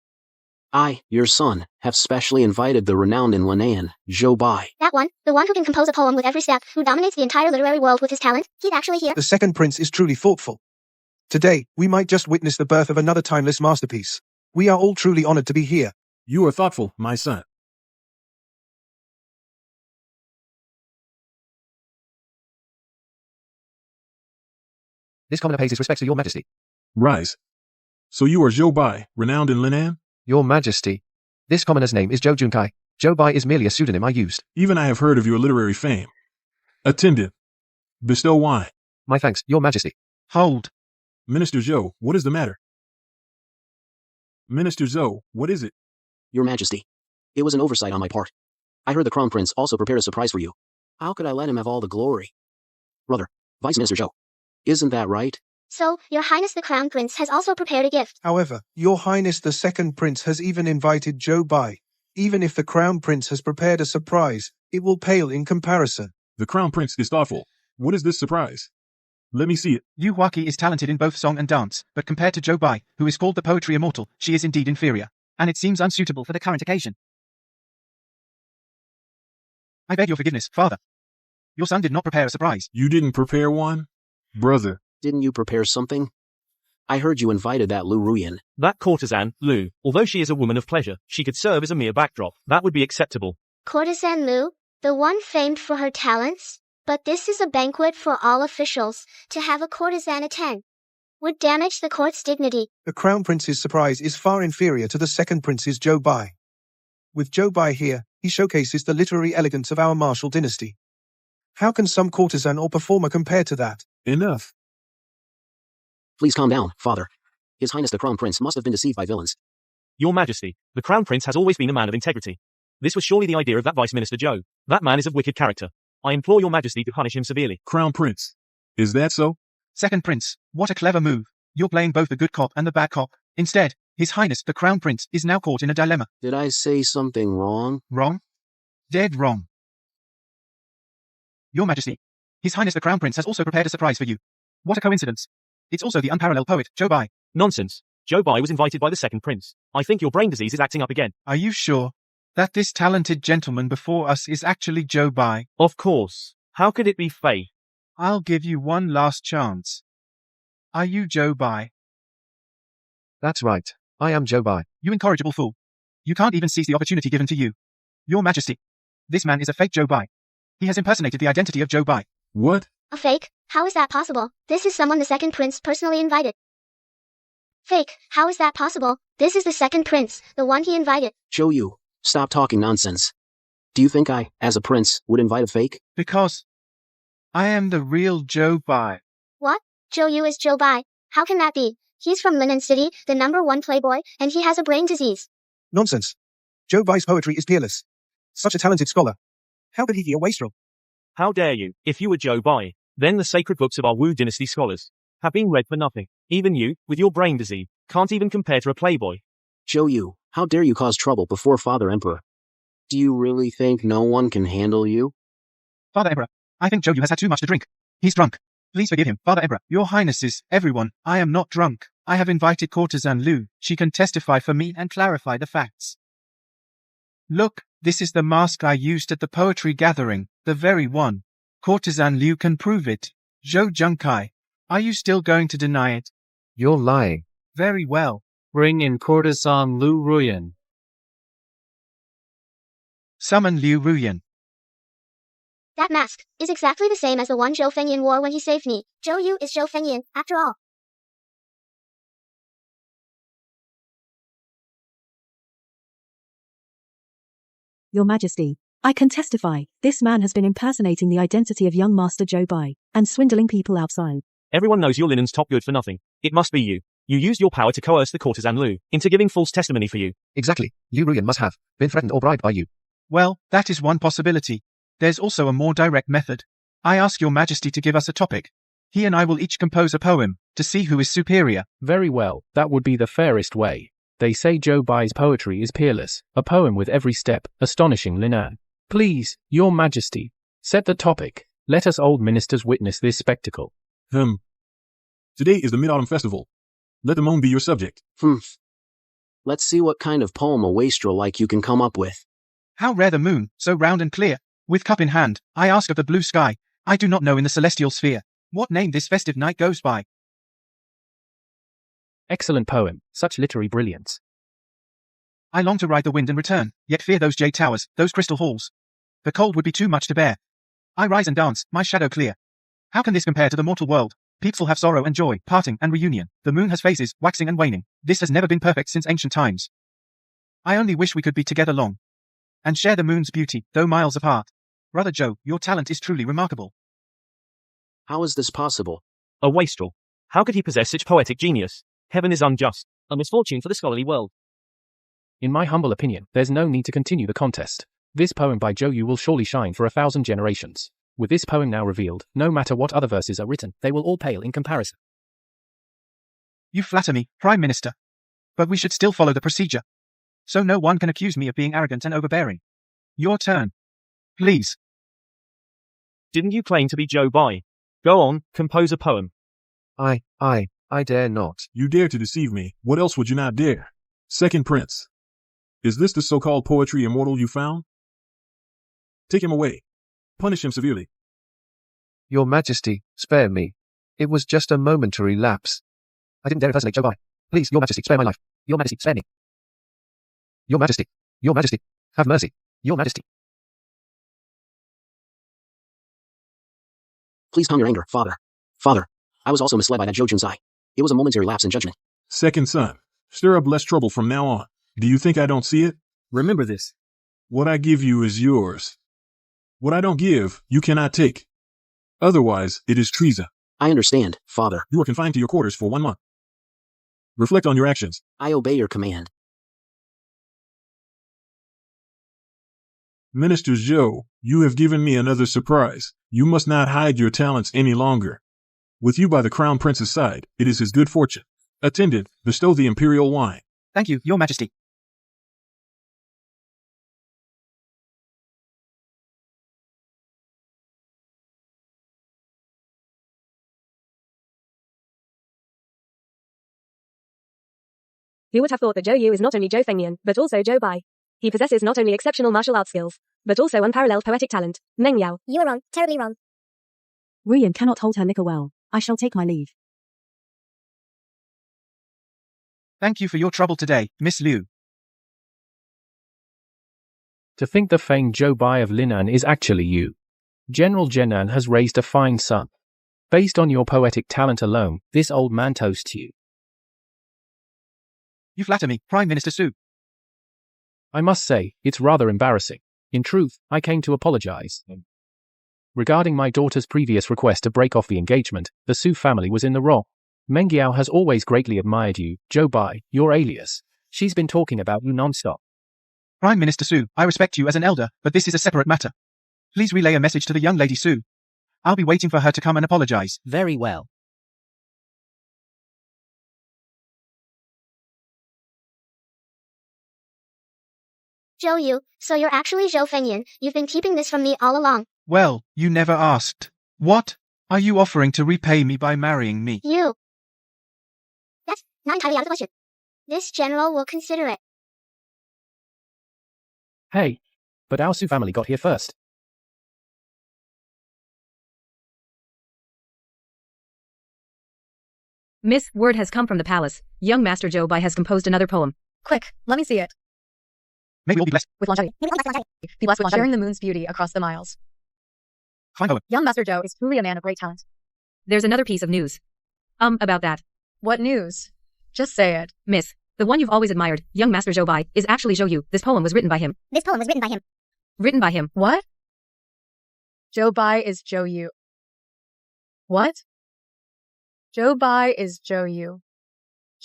I, your son, have specially invited the renowned in Linan, Zhou Bai. That one, the one who can compose a poem with every step, who dominates the entire literary world with his talent, he's actually here. The second prince is truly thoughtful. Today, we might just witness the birth of another timeless masterpiece. We are all truly honored to be here. You are thoughtful, my son. This commoner pays his respects to your majesty. Rise. So you are Zhou Bai, renowned in Linan? Your majesty. This commoner's name is Zhou Junkai. Zhou Bai is merely a pseudonym I used. Even I have heard of your literary fame. Attendant. Bestow wine. My thanks, your majesty. Hold. Minister Zhou, what is the matter? Minister Zhou, what is it? Your Majesty, it was an oversight on my part. I heard the Crown Prince also prepared a surprise for you. How could I let him have all the glory? Brother, Vice Minister Zhou, isn't that right? So, Your Highness the Crown Prince has also prepared a gift. However, Your Highness the second prince has even invited Zhou Bai. Even if the Crown Prince has prepared a surprise, it will pale in comparison. The Crown Prince is thoughtful. What is this surprise? Let me see it. Yu Huaqi is talented in both song and dance, but compared to Zhou Bai, who is called the poetry immortal, she is indeed inferior, and it seems unsuitable for the current occasion. I beg your forgiveness, father. Your son did not prepare a surprise. You didn't prepare one? Brother. Didn't you prepare something? I heard you invited that Lu Ruyan. That courtesan, Lu, although she is a woman of pleasure, she could serve as a mere backdrop. That would be acceptable. Courtesan Lu, the one famed for her talents? But this is a banquet for all officials. To have a courtesan attend would damage the court's dignity. The Crown Prince's surprise is far inferior to the second prince's Zhou Bai. With Zhou Bai here, he showcases the literary elegance of our martial dynasty. How can some courtesan or performer compare to that? Enough. Please calm down, father. His Highness the Crown Prince must have been deceived by villains. Your Majesty, the Crown Prince has always been a man of integrity. This was surely the idea of that Vice Minister Zhou. That man is of wicked character. I implore your Majesty to punish him severely. Crown Prince. Is that so? Second Prince, what a clever move. You're playing both the good cop and the bad cop. Instead, His Highness the Crown Prince is now caught in a dilemma. Did I say something wrong? Wrong? Dead wrong. Your Majesty, His Highness the Crown Prince has also prepared a surprise for you. What a coincidence. It's also the unparalleled poet, Zhou Bai. Nonsense. Zhou Bai was invited by the second prince. I think your brain disease is acting up again. Are you sure that this talented gentleman before us is actually Zhou Bai? Of course. How could it be fake? I'll give you one last chance. Are you Zhou Bai? That's right. I am Zhou Bai. You incorrigible fool. You can't even seize the opportunity given to you. Your Majesty, this man is a fake Zhou Bai. He has impersonated the identity of Zhou Bai. What? A fake? How is that possible? This is someone the second prince personally invited. Fake? How is that possible? This is the second prince, the one he invited. Zhou Yu, stop talking nonsense. Do you think I, as a prince, would invite a fake? Because I am the real Zhou Bai. What? Zhou Yu is Zhou Bai. How can that be? He's from Linan City, the #1 playboy, and he has a brain disease. Nonsense. Zhou Bai's poetry is peerless. Such a talented scholar. How could he be a wastrel? How dare you? If you were Zhou Bai, then the sacred books of our Wu dynasty scholars have been read for nothing. Even you, with your brain disease, can't even compare to a playboy. Zhou Yu, how dare you cause trouble before Father Emperor? Do you really think no one can handle you? Father Emperor, I think Zhou Yu has had too much to drink. He's drunk. Please forgive him, Father Emperor. Your Highnesses, everyone, I am not drunk. I have invited courtesan Lu. She can testify for me and clarify the facts. Look, this is the mask I used at the poetry gathering, the very one. Courtesan Liu can prove it. Zhou Junkai, are you still going to deny it? You're lying. Very well. Bring in courtesan Lu Ruyan. Summon Liu Ruyan. That mask is exactly the same as the one Zhou Fengyan wore when he saved me. Zhou Yu is Zhou Fengyan, after all. Your Majesty, I can testify, this man has been impersonating the identity of young Master Zhou Bai, and swindling people outside. Everyone knows your linen's top good for nothing. It must be you. You used your power to coerce the courtesan Lu into giving false testimony for you. Exactly. Liu Ruyan must have been threatened or bribed by you. Well, that is one possibility. There's also a more direct method. I ask your majesty to give us a topic. He and I will each compose a poem to see who is superior. Very well, that would be the fairest way. They say Zhou Bai's poetry is peerless, a poem with every step, astonishing Linan. Please, your majesty, set the topic. Let us old ministers witness this spectacle. Today is the Mid-Autumn Festival. Let the moon be your subject. Let's see what kind of poem a wastrel like you can come up with. How rare the moon, so round and clear. With cup in hand, I ask of the blue sky. I do not know in the celestial sphere what name this festive night goes by. Excellent poem, such literary brilliance. I long to ride the wind and return, yet fear those jade towers, those crystal halls. The cold would be too much to bear. I rise and dance, my shadow clear. How can this compare to the mortal world? People have sorrow and joy, parting and reunion. The moon has phases, waxing and waning. This has never been perfect since ancient times. I only wish we could be together long and share the moon's beauty, though miles apart. Brother Joe, your talent is truly remarkable. How is this possible? A wastrel. How could he possess such poetic genius? Heaven is unjust. A misfortune for the scholarly world. In my humble opinion, there's no need to continue the contest. This poem by Zhou Yu will surely shine for 1,000 generations. With this poem now revealed, no matter what other verses are written, they will all pale in comparison. You flatter me, Prime Minister. But we should still follow the procedure. So no one can accuse me of being arrogant and overbearing. Your turn. Please. Didn't you claim to be Zhou Bai? Go on, compose a poem. I dare not. You dare to deceive me. What else would you not dare? Second Prince. Is this the so-called poetry immortal you found? Take him away. Punish him severely. Your Majesty, spare me. It was just a momentary lapse. I didn't dare impersonate Zhou Bai. Please, Your Majesty, spare my life. Your Majesty, spare me. Your Majesty, have mercy. Your Majesty. Please calm your anger, Father. Father, I was also misled by that Zhou Junzai. It was a momentary lapse in judgment. Second son, stir up less trouble from now on. Do you think I don't see it? Remember this. What I give you is yours. What I don't give, you cannot take. Otherwise, it is treason. I understand, Father. You are confined to your quarters for 1 month. Reflect on your actions. I obey your command. Minister Zhou, you have given me another surprise. You must not hide your talents any longer. With you by the Crown Prince's side, it is his good fortune. Attendant, bestow the imperial wine. Thank you, Your Majesty. Who would have thought that Zhou Yu is not only Zhou Fengyan, but also Zhou Bai? He possesses not only exceptional martial arts skills, but also unparalleled poetic talent. Meng Yao. You are wrong, terribly wrong. Ruyan cannot hold her liquor well. I shall take my leave. Thank you for your trouble today, Miss Liu. To think the famed Zhou Bai of Linan is actually you. General Zhenan has raised a fine son. Based on your poetic talent alone, this old man toasts you. You flatter me, Prime Minister Su. I must say, it's rather embarrassing. In truth, I came to apologize. Regarding my daughter's previous request to break off the engagement, the Su family was in the wrong. Meng Yao has always greatly admired you, Zhou Bai, your alias. She's been talking about you non-stop. Prime Minister Su, I respect you as an elder, but this is a separate matter. Please relay a message to the young lady Su. I'll be waiting for her to come and apologize. Very well. Zhou Yu, so you're actually Zhou Fengyan. You've been keeping this from me all along. Well, you never asked. What are you offering to repay me by marrying me? You. That's not entirely out of the question. This general will consider it. Hey, but our Su family got here first. Miss, word has come from the palace. Young Master Zhou Bai has composed another poem. Quick, let me see it. May we all be blessed With longevity. Be blessed with sharing the moon's beauty across the miles. Fine poem. Young Master Zhou is truly a man of great talent. There's another piece of news. About that. What news? Just say it. Miss, the one you've always admired, young Master Zhou Bai, is actually Zhou Yu. This poem was written by him. This poem was written by him. Written by him. What? Zhou Bai is Zhou Yu. What? Zhou Bai is Zhou Yu.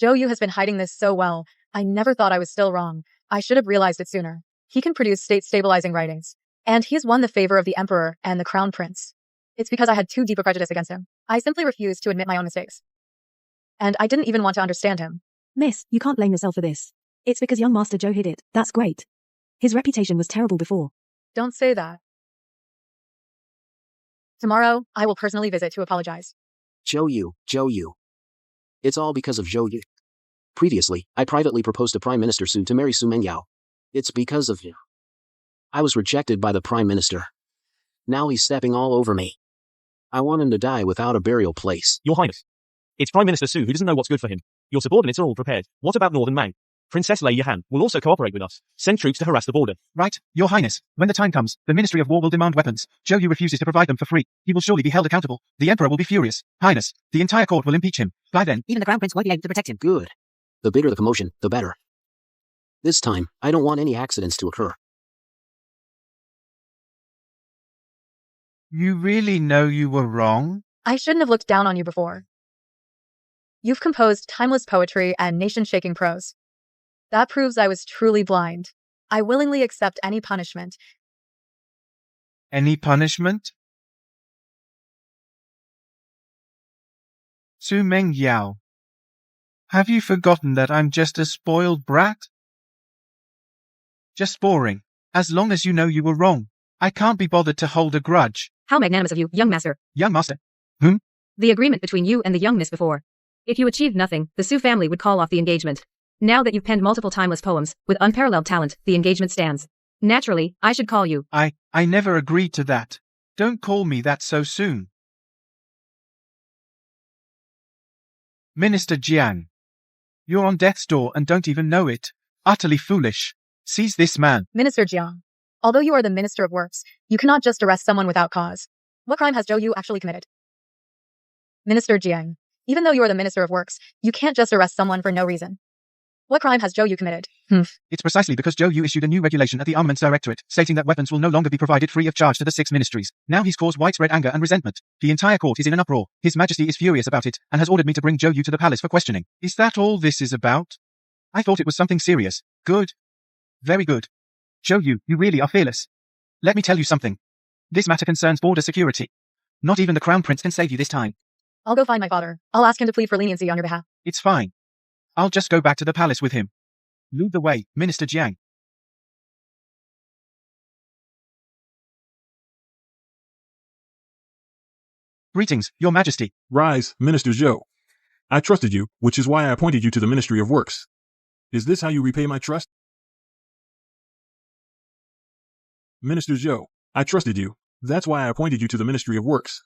Zhou Yu has been hiding this so well. I never thought I was still wrong. I should have realized it sooner. He can produce state-stabilizing writings. And he's won the favor of the emperor and the crown prince. It's because I had too deep a prejudice against him. I simply refused to admit my own mistakes. And I didn't even want to understand him. Miss, you can't blame yourself for this. It's because young Master Zhou hid it. That's great. His reputation was terrible before. Don't say that. Tomorrow, I will personally visit to apologize. Zhou Yu. It's all because of Zhou Yu. Previously, I privately proposed to Prime Minister Su to marry Su Mengyao. It's because of you. I was rejected by the Prime Minister. Now he's stepping all over me. I want him to die without a burial place. Your Highness. It's Prime Minister Su who doesn't know what's good for him. Your subordinates are all prepared. What about Northern Mang? Princess Lei Yahan will also cooperate with us. Send troops to harass the border. Right, Your Highness. When the time comes, the Ministry of War will demand weapons. Zhou Yu refuses to provide them for free. He will surely be held accountable. The Emperor will be furious. Highness, the entire court will impeach him. By then, even the Crown Prince won't be able to protect him. Good. The bigger the commotion, the better. This time, I don't want any accidents to occur. You really know you were wrong? I shouldn't have looked down on you before. You've composed timeless poetry and nation-shaking prose. That proves I was truly blind. I willingly accept any punishment. Any punishment? Su Mengyao. Have you forgotten that I'm just a spoiled brat? Just boring. As long as you know you were wrong. I can't be bothered to hold a grudge. How magnanimous of you, young master. Young master? Whom? The agreement between you and the young miss before. If you achieved nothing, the Su family would call off the engagement. Now that you've penned multiple timeless poems, with unparalleled talent, the engagement stands. Naturally, I should call you. I never agreed to that. Don't call me that so soon. Minister Jiang. You're on death's door and don't even know it. Utterly foolish. Seize this man. Minister Jiang. Although you are the Minister of Works, you cannot just arrest someone without cause. What crime has Zhou Yu actually committed? Minister Jiang. Even though you are the Minister of Works, you can't just arrest someone for no reason. What crime has Zhou Yu committed? It's precisely because Zhou Yu issued a new regulation at the Armaments Directorate, stating that weapons will no longer be provided free of charge to the 6 ministries. Now he's caused widespread anger and resentment. The entire court is in an uproar. His Majesty is furious about it, and has ordered me to bring Zhou Yu to the palace for questioning. Is that all this is about? I thought it was something serious. Good. Very good. Zhou Yu, you really are fearless. Let me tell you something. This matter concerns border security. Not even the Crown Prince can save you this time. I'll go find my father. I'll ask him to plead for leniency on your behalf. It's fine. I'll just go back to the palace with him. Lead the way, Minister Jiang. Greetings, Your Majesty. Rise, Minister Zhou. I trusted you, which is why I appointed you to the Ministry of Works. Is this how you repay my trust? Minister Zhou, I trusted you. That's why I appointed you to the Ministry of Works.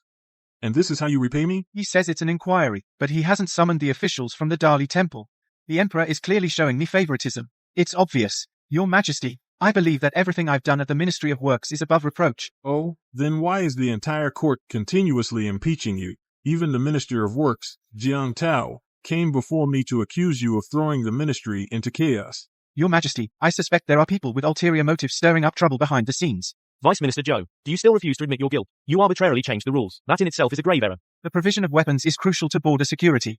And this is how you repay me? He says it's an inquiry, but he hasn't summoned the officials from the Dali Temple. The Emperor is clearly showing me favoritism. It's obvious. Your Majesty, I believe that everything I've done at the Ministry of Works is above reproach. Oh, then why is the entire court continuously impeaching you? Even the Minister of Works, Jiang Tao, came before me to accuse you of throwing the ministry into chaos. Your Majesty, I suspect there are people with ulterior motives stirring up trouble behind the scenes. Vice Minister Zhou, do you still refuse to admit your guilt? You arbitrarily changed the rules. That in itself is a grave error. The provision of weapons is crucial to border security.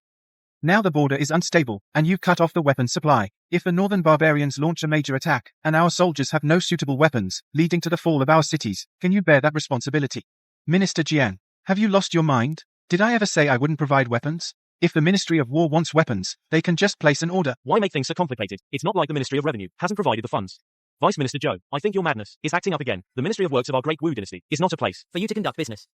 Now the border is unstable, and you've cut off the weapons supply. If the northern barbarians launch a major attack, and our soldiers have no suitable weapons, leading to the fall of our cities, can you bear that responsibility? Minister Jiang, have you lost your mind? Did I ever say I wouldn't provide weapons? If the Ministry of War wants weapons, they can just place an order. Why make things so complicated? It's not like the Ministry of Revenue hasn't provided the funds. Vice Minister Zhou, I think your madness is acting up again. The Ministry of Works of our great Wu dynasty is not a place for you to conduct business.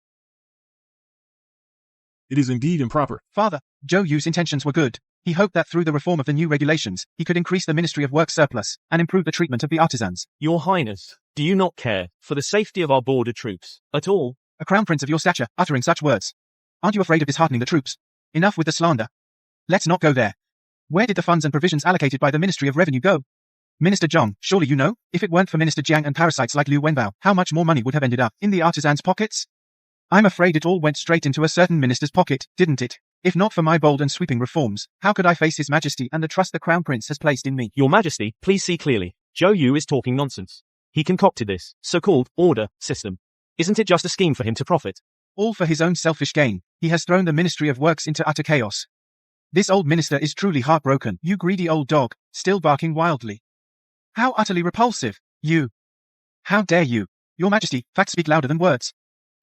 It is indeed improper. Father, Zhou Yu's intentions were good. He hoped that through the reform of the new regulations, he could increase the Ministry of Works surplus and improve the treatment of the artisans. Your Highness, do you not care for the safety of our border troops at all? A crown prince of your stature, uttering such words. Aren't you afraid of disheartening the troops? Enough with the slander. Let's not go there. Where did the funds and provisions allocated by the Ministry of Revenue go? Minister Zhang, surely you know? If it weren't for Minister Jiang and parasites like Liu Wenbao, how much more money would have ended up in the artisans' pockets? I'm afraid it all went straight into a certain minister's pocket, didn't it? If not for my bold and sweeping reforms, how could I face His Majesty and the trust the Crown Prince has placed in me? Your Majesty, please see clearly. Zhou Yu is talking nonsense. He concocted this so-called order system. Isn't it just a scheme for him to profit? All for his own selfish gain. He has thrown the Ministry of Works into utter chaos. This old minister is truly heartbroken. You greedy old dog, still barking wildly. How utterly repulsive. You. How dare you? Your Majesty, facts speak louder than words.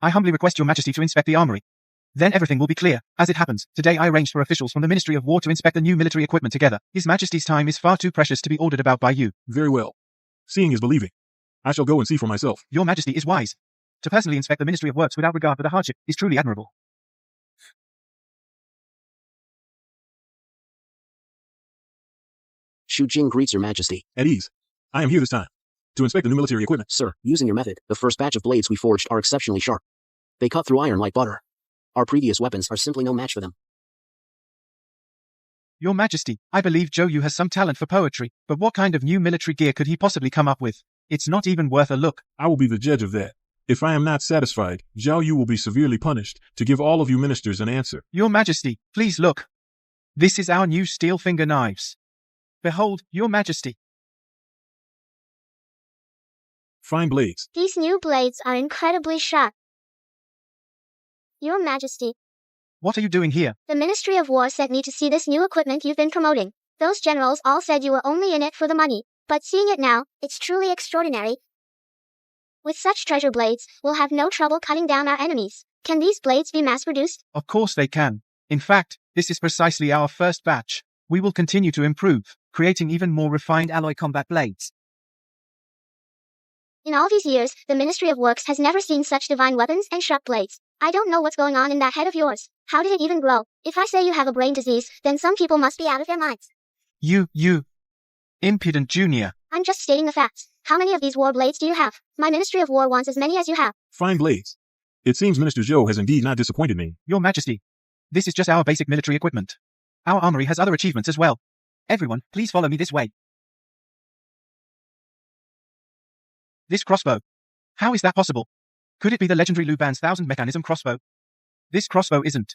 I humbly request Your Majesty to inspect the armory. Then everything will be clear. As it happens, today I arranged for officials from the Ministry of War to inspect the new military equipment together. His Majesty's time is far too precious to be ordered about by you. Very well. Seeing is believing. I shall go and see for myself. Your Majesty is wise. To personally inspect the Ministry of Works without regard for the hardship is truly admirable. Shu Jing greets Your Majesty. At ease. I am here this time to inspect the new military equipment. Sir, using your method, the first batch of blades we forged are exceptionally sharp. They cut through iron like butter. Our previous weapons are simply no match for them. Your Majesty, I believe Zhou Yu has some talent for poetry, but what kind of new military gear could he possibly come up with? It's not even worth a look. I will be the judge of that. If I am not satisfied, Zhao Yu will be severely punished to give all of you ministers an answer. Your Majesty, please look. This is our new steel finger knives. Behold, Your Majesty. Fine blades. These new blades are incredibly sharp. Your Majesty. What are you doing here? The Ministry of War sent me to see this new equipment you've been promoting. Those generals all said you were only in it for the money, but seeing it now, it's truly extraordinary. With such treasure blades, we'll have no trouble cutting down our enemies. Can these blades be mass-produced? Of course they can. In fact, this is precisely our first batch. We will continue to improve, creating even more refined alloy combat blades. In all these years, the Ministry of Works has never seen such divine weapons and sharp blades. I don't know what's going on in that head of yours. How did it even grow? If I say you have a brain disease, then some people must be out of their minds. You. Impudent junior. I'm just stating the facts. How many of these war blades do you have? My Ministry of War wants as many as you have. Fine blades. It seems Minister Zhou has indeed not disappointed me. Your Majesty, this is just our basic military equipment. Our armory has other achievements as well. Everyone, please follow me this way. This crossbow. How is that possible? Could it be the legendary Luban's 1000 mechanism crossbow? This crossbow isn't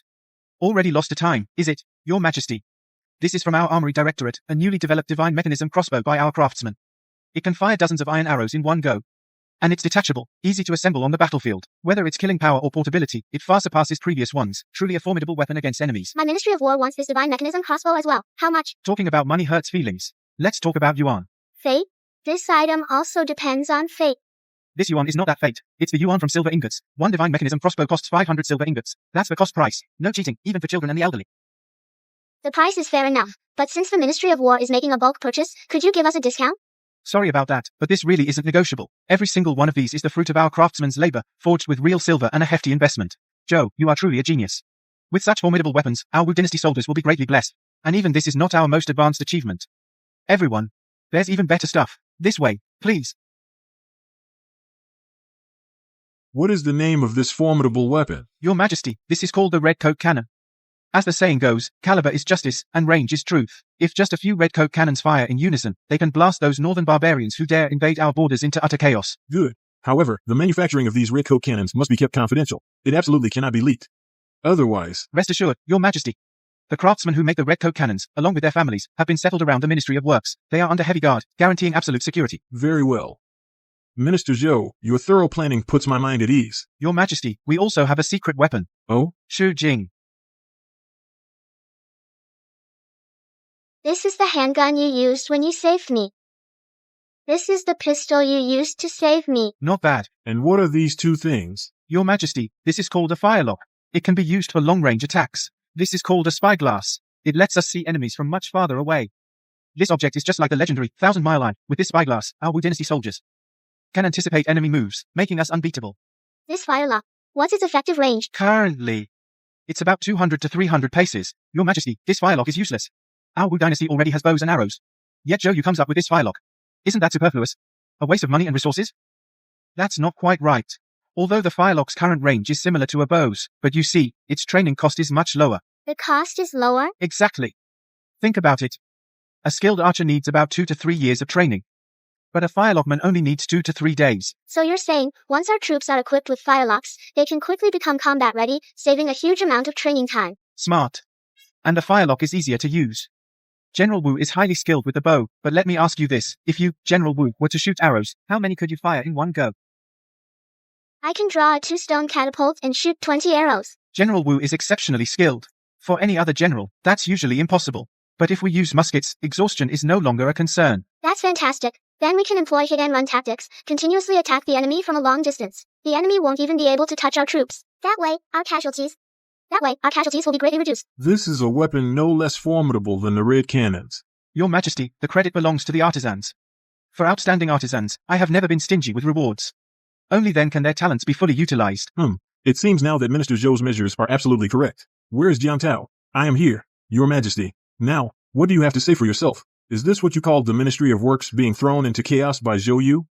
already lost to time, is it, Your Majesty? This is from our Armory Directorate, a newly developed divine mechanism crossbow by our craftsmen. It can fire dozens of iron arrows in one go. And it's detachable, easy to assemble on the battlefield. Whether it's killing power or portability, it far surpasses previous ones. Truly a formidable weapon against enemies. My Ministry of War wants this divine mechanism crossbow as well. How much? Talking about money hurts feelings. Let's talk about yuan. Fate? This item also depends on fate. This yuan is not that fate. It's the yuan from silver ingots. One divine mechanism crossbow costs 500 silver ingots. That's the cost price. No cheating, even for children and the elderly. The price is fair enough, but since the Ministry of War is making a bulk purchase, could you give us a discount? Sorry about that, but this really isn't negotiable. Every single one of these is the fruit of our craftsman's labor, forged with real silver and a hefty investment. Zhou, you are truly a genius. With such formidable weapons, our Wu dynasty soldiers will be greatly blessed. And even this is not our most advanced achievement. Everyone, there's even better stuff. This way, please. What is the name of this formidable weapon? Your Majesty, this is called the Red Coat Cannon. As the saying goes, caliber is justice, and range is truth. If just a few Red Coat cannons fire in unison, they can blast those northern barbarians who dare invade our borders into utter chaos. Good. However, the manufacturing of these Red Coat cannons must be kept confidential. It absolutely cannot be leaked. Otherwise... Rest assured, Your Majesty. The craftsmen who make the Red Coat cannons, along with their families, have been settled around the Ministry of Works. They are under heavy guard, guaranteeing absolute security. Very well. Minister Zhou, your thorough planning puts my mind at ease. Your Majesty, we also have a secret weapon. Oh? Shu Jing. This is the handgun you used when you saved me. This is the pistol you used to save me. Not bad. And what are these two things? Your Majesty, this is called a firelock. It can be used for long-range attacks. This is called a spyglass. It lets us see enemies from much farther away. This object is just like the legendary 1000-mile eye. With this spyglass, our Wu dynasty soldiers can anticipate enemy moves, making us unbeatable. This firelock, what's its effective range? Currently, it's about 200 to 300 paces. Your Majesty, this firelock is useless. Our Wu dynasty already has bows and arrows. Yet Zhou Yu comes up with this firelock. Isn't that superfluous? A waste of money and resources? That's not quite right. Although the firelock's current range is similar to a bow's, but you see, its training cost is much lower. The cost is lower? Exactly. Think about it. A skilled archer needs about 2 to 3 years of training. But a firelockman only needs 2 to 3 days. So you're saying, once our troops are equipped with firelocks, they can quickly become combat ready, saving a huge amount of training time. Smart. And the firelock is easier to use. General Wu is highly skilled with the bow, but let me ask you this. If you, General Wu, were to shoot arrows, how many could you fire in one go? I can draw a 2-stone catapult and shoot 20 arrows. General Wu is exceptionally skilled. For any other general, that's usually impossible. But if we use muskets, exhaustion is no longer a concern. That's fantastic. Then we can employ hit-and-run tactics, continuously attack the enemy from a long distance. The enemy won't even be able to touch our troops. That way, our casualties will be greatly reduced. This is a weapon no less formidable than the red cannons. Your Majesty, the credit belongs to the artisans. For outstanding artisans, I have never been stingy with rewards. Only then can their talents be fully utilized. It seems now that Minister Zhou's measures are absolutely correct. Where is Jiang Tao? I am here, Your Majesty. Now, what do you have to say for yourself? Is this what you call the Ministry of Works being thrown into chaos by Zhou Yu?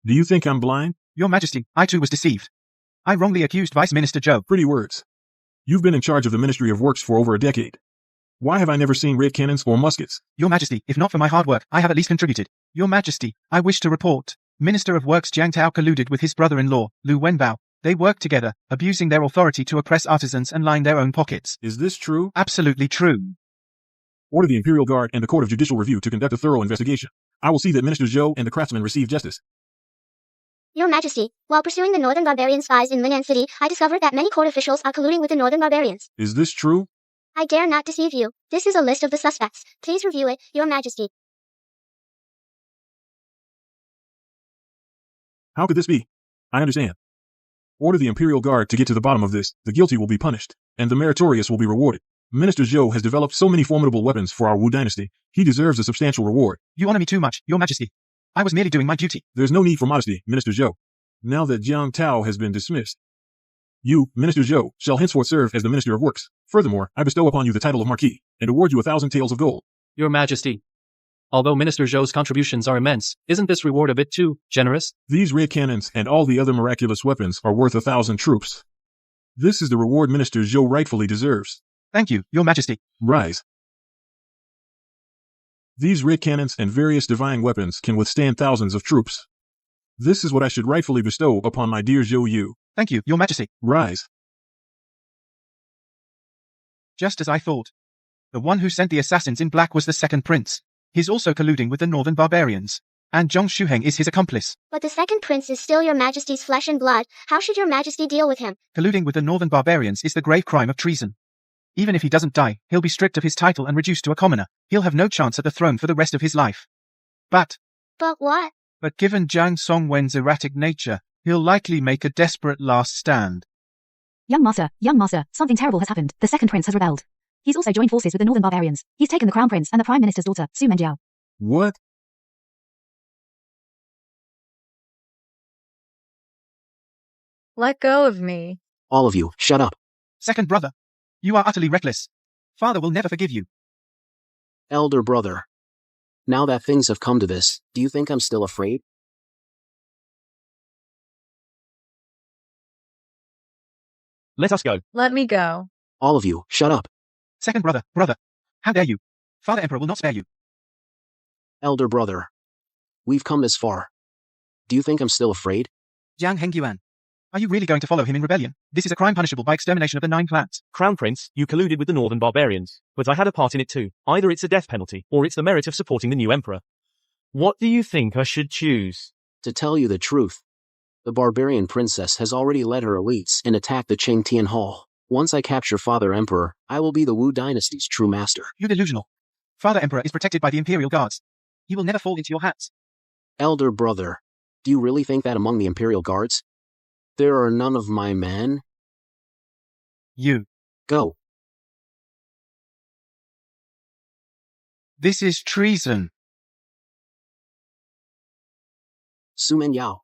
Do you think I'm blind? Your Majesty, I too was deceived. I wrongly accused Vice Minister Zhou. Pretty words. You've been in charge of the Ministry of Works for over a decade. Why have I never seen red cannons or muskets? Your Majesty, if not for my hard work, I have at least contributed. Your Majesty, I wish to report. Minister of Works Jiang Tao colluded with his brother-in-law, Lu Wenbao. They worked together, abusing their authority to oppress artisans and line their own pockets. Is this true? Absolutely true. Order the Imperial Guard and the Court of Judicial Review to conduct a thorough investigation. I will see that Minister Zhou and the craftsmen receive justice. Your Majesty, while pursuing the Northern Barbarian spies in Linan City, I discovered that many court officials are colluding with the Northern Barbarians. Is this true? I dare not deceive you. This is a list of the suspects. Please review it, Your Majesty. How could this be? I understand. Order the Imperial Guard to get to the bottom of this. The guilty will be punished, and the meritorious will be rewarded. Minister Zhou has developed so many formidable weapons for our Wu dynasty. He deserves a substantial reward. You honor me too much, Your Majesty. I was merely doing my duty. There's no need for modesty, Minister Zhou. Now that Jiang Tao has been dismissed, you, Minister Zhou, shall henceforth serve as the Minister of Works. Furthermore, I bestow upon you the title of Marquis, and award you 1,000 taels of gold. Your Majesty, although Minister Zhou's contributions are immense, isn't this reward a bit too generous? These red cannons and all the other miraculous weapons are worth 1,000 troops. This is the reward Minister Zhou rightfully deserves. Thank you, Your Majesty. Rise. These red cannons and various divine weapons can withstand thousands of troops. This is what I should rightfully bestow upon my dear Zhou Yu. Thank you, Your Majesty. Rise. Just as I thought. The one who sent the assassins in black was the second prince. He's also colluding with the Northern Barbarians. And Zhong Shuheng is his accomplice. But the second prince is still Your Majesty's flesh and blood. How should Your Majesty deal with him? Colluding with the Northern Barbarians is the grave crime of treason. Even if he doesn't die, he'll be stripped of his title and reduced to a commoner. He'll have no chance at the throne for the rest of his life. But what? But given Jiang Songwen's erratic nature, he'll likely make a desperate last stand. Young master, something terrible has happened. The second prince has rebelled. He's also joined forces with the Northern Barbarians. He's taken the crown prince and the prime minister's daughter, Su Menjiao. What? Let go of me. All of you, shut up. Second brother, you are utterly reckless. Father will never forgive you. Elder brother. Now that things have come to this, do you think I'm still afraid? Let us go. Let me go. All of you, shut up. Second brother, how dare you? Father Emperor will not spare you. Elder brother. We've come this far. Do you think I'm still afraid? Jiang Hengyuan. Are you really going to follow him in rebellion? This is a crime punishable by extermination of the 9 clans. Crown Prince, you colluded with the Northern Barbarians, but I had a part in it too. Either it's a death penalty, or it's the merit of supporting the new emperor. What do you think I should choose? To tell you the truth, the barbarian princess has already led her elites and attacked the Chengtian Hall. Once I capture Father Emperor, I will be the Wu dynasty's true master. You're delusional. Father Emperor is protected by the Imperial Guards. He will never fall into your hands. Elder brother, do you really think that among the Imperial Guards? There are none of my men? You. Go. This is treason. Su Menyao.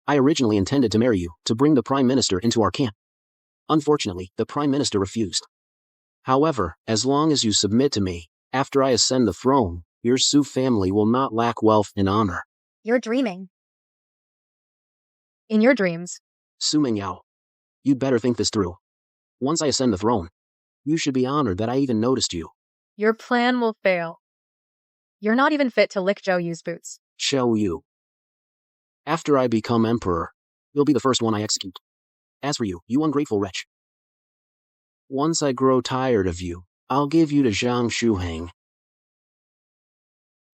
I originally intended to marry you, to bring the Prime Minister into our camp. Unfortunately, the Prime Minister refused. However, as long as you submit to me, after I ascend the throne, your Su family will not lack wealth and honor. You're dreaming. In your dreams. Su Menyao, you'd better think this through. Once I ascend the throne, you should be honored that I even noticed you. Your plan will fail. You're not even fit to lick Zhou Yu's boots. Zhou Yu. After I become emperor, you'll be the first one I execute. As for you, you ungrateful wretch. Once I grow tired of you, I'll give you to Zhang Shuheng.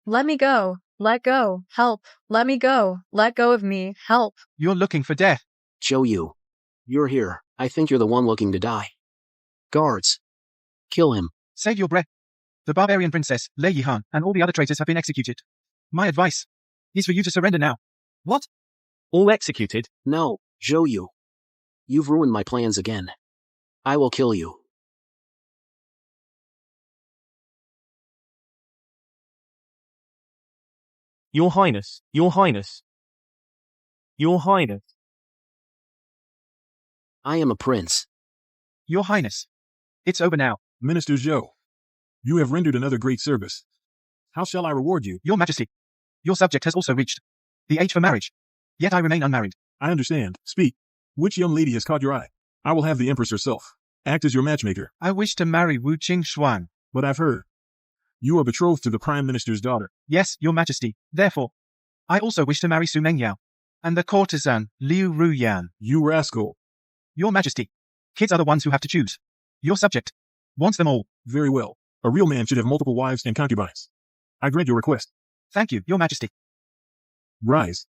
Let me go. Let go. Help. Let me go. Let go of me. Help. You're looking for death. Zhou Yu, you're here. I think you're the one looking to die. Guards, Kill him. Save your breath. The barbarian princess, Lei Yihan, and all the other traitors have been executed. My advice is for you to surrender now. What? All executed? No, Zhou Yu. You've ruined my plans again. I will kill you. Your Highness, Your Highness. Your Highness. I am a prince. Your Highness. It's over now. Minister Zhou, you have rendered another great service. How shall I reward you? Your Majesty. Your subject has also reached the age for marriage. Yet I remain unmarried. I understand. Speak. Which young lady has caught your eye? I will have the Empress herself act as your matchmaker. I wish to marry Wu Qingxuan. But I've heard you are betrothed to the Prime Minister's daughter. Yes, Your Majesty. Therefore, I also wish to marry Su Mengyao and the courtesan Liu Ruyan. You rascal. Your Majesty. Kids are the ones who have to choose. Your subject wants them all. Very well. A real man should have multiple wives and concubines. I grant your request. Thank you, Your Majesty. Rise.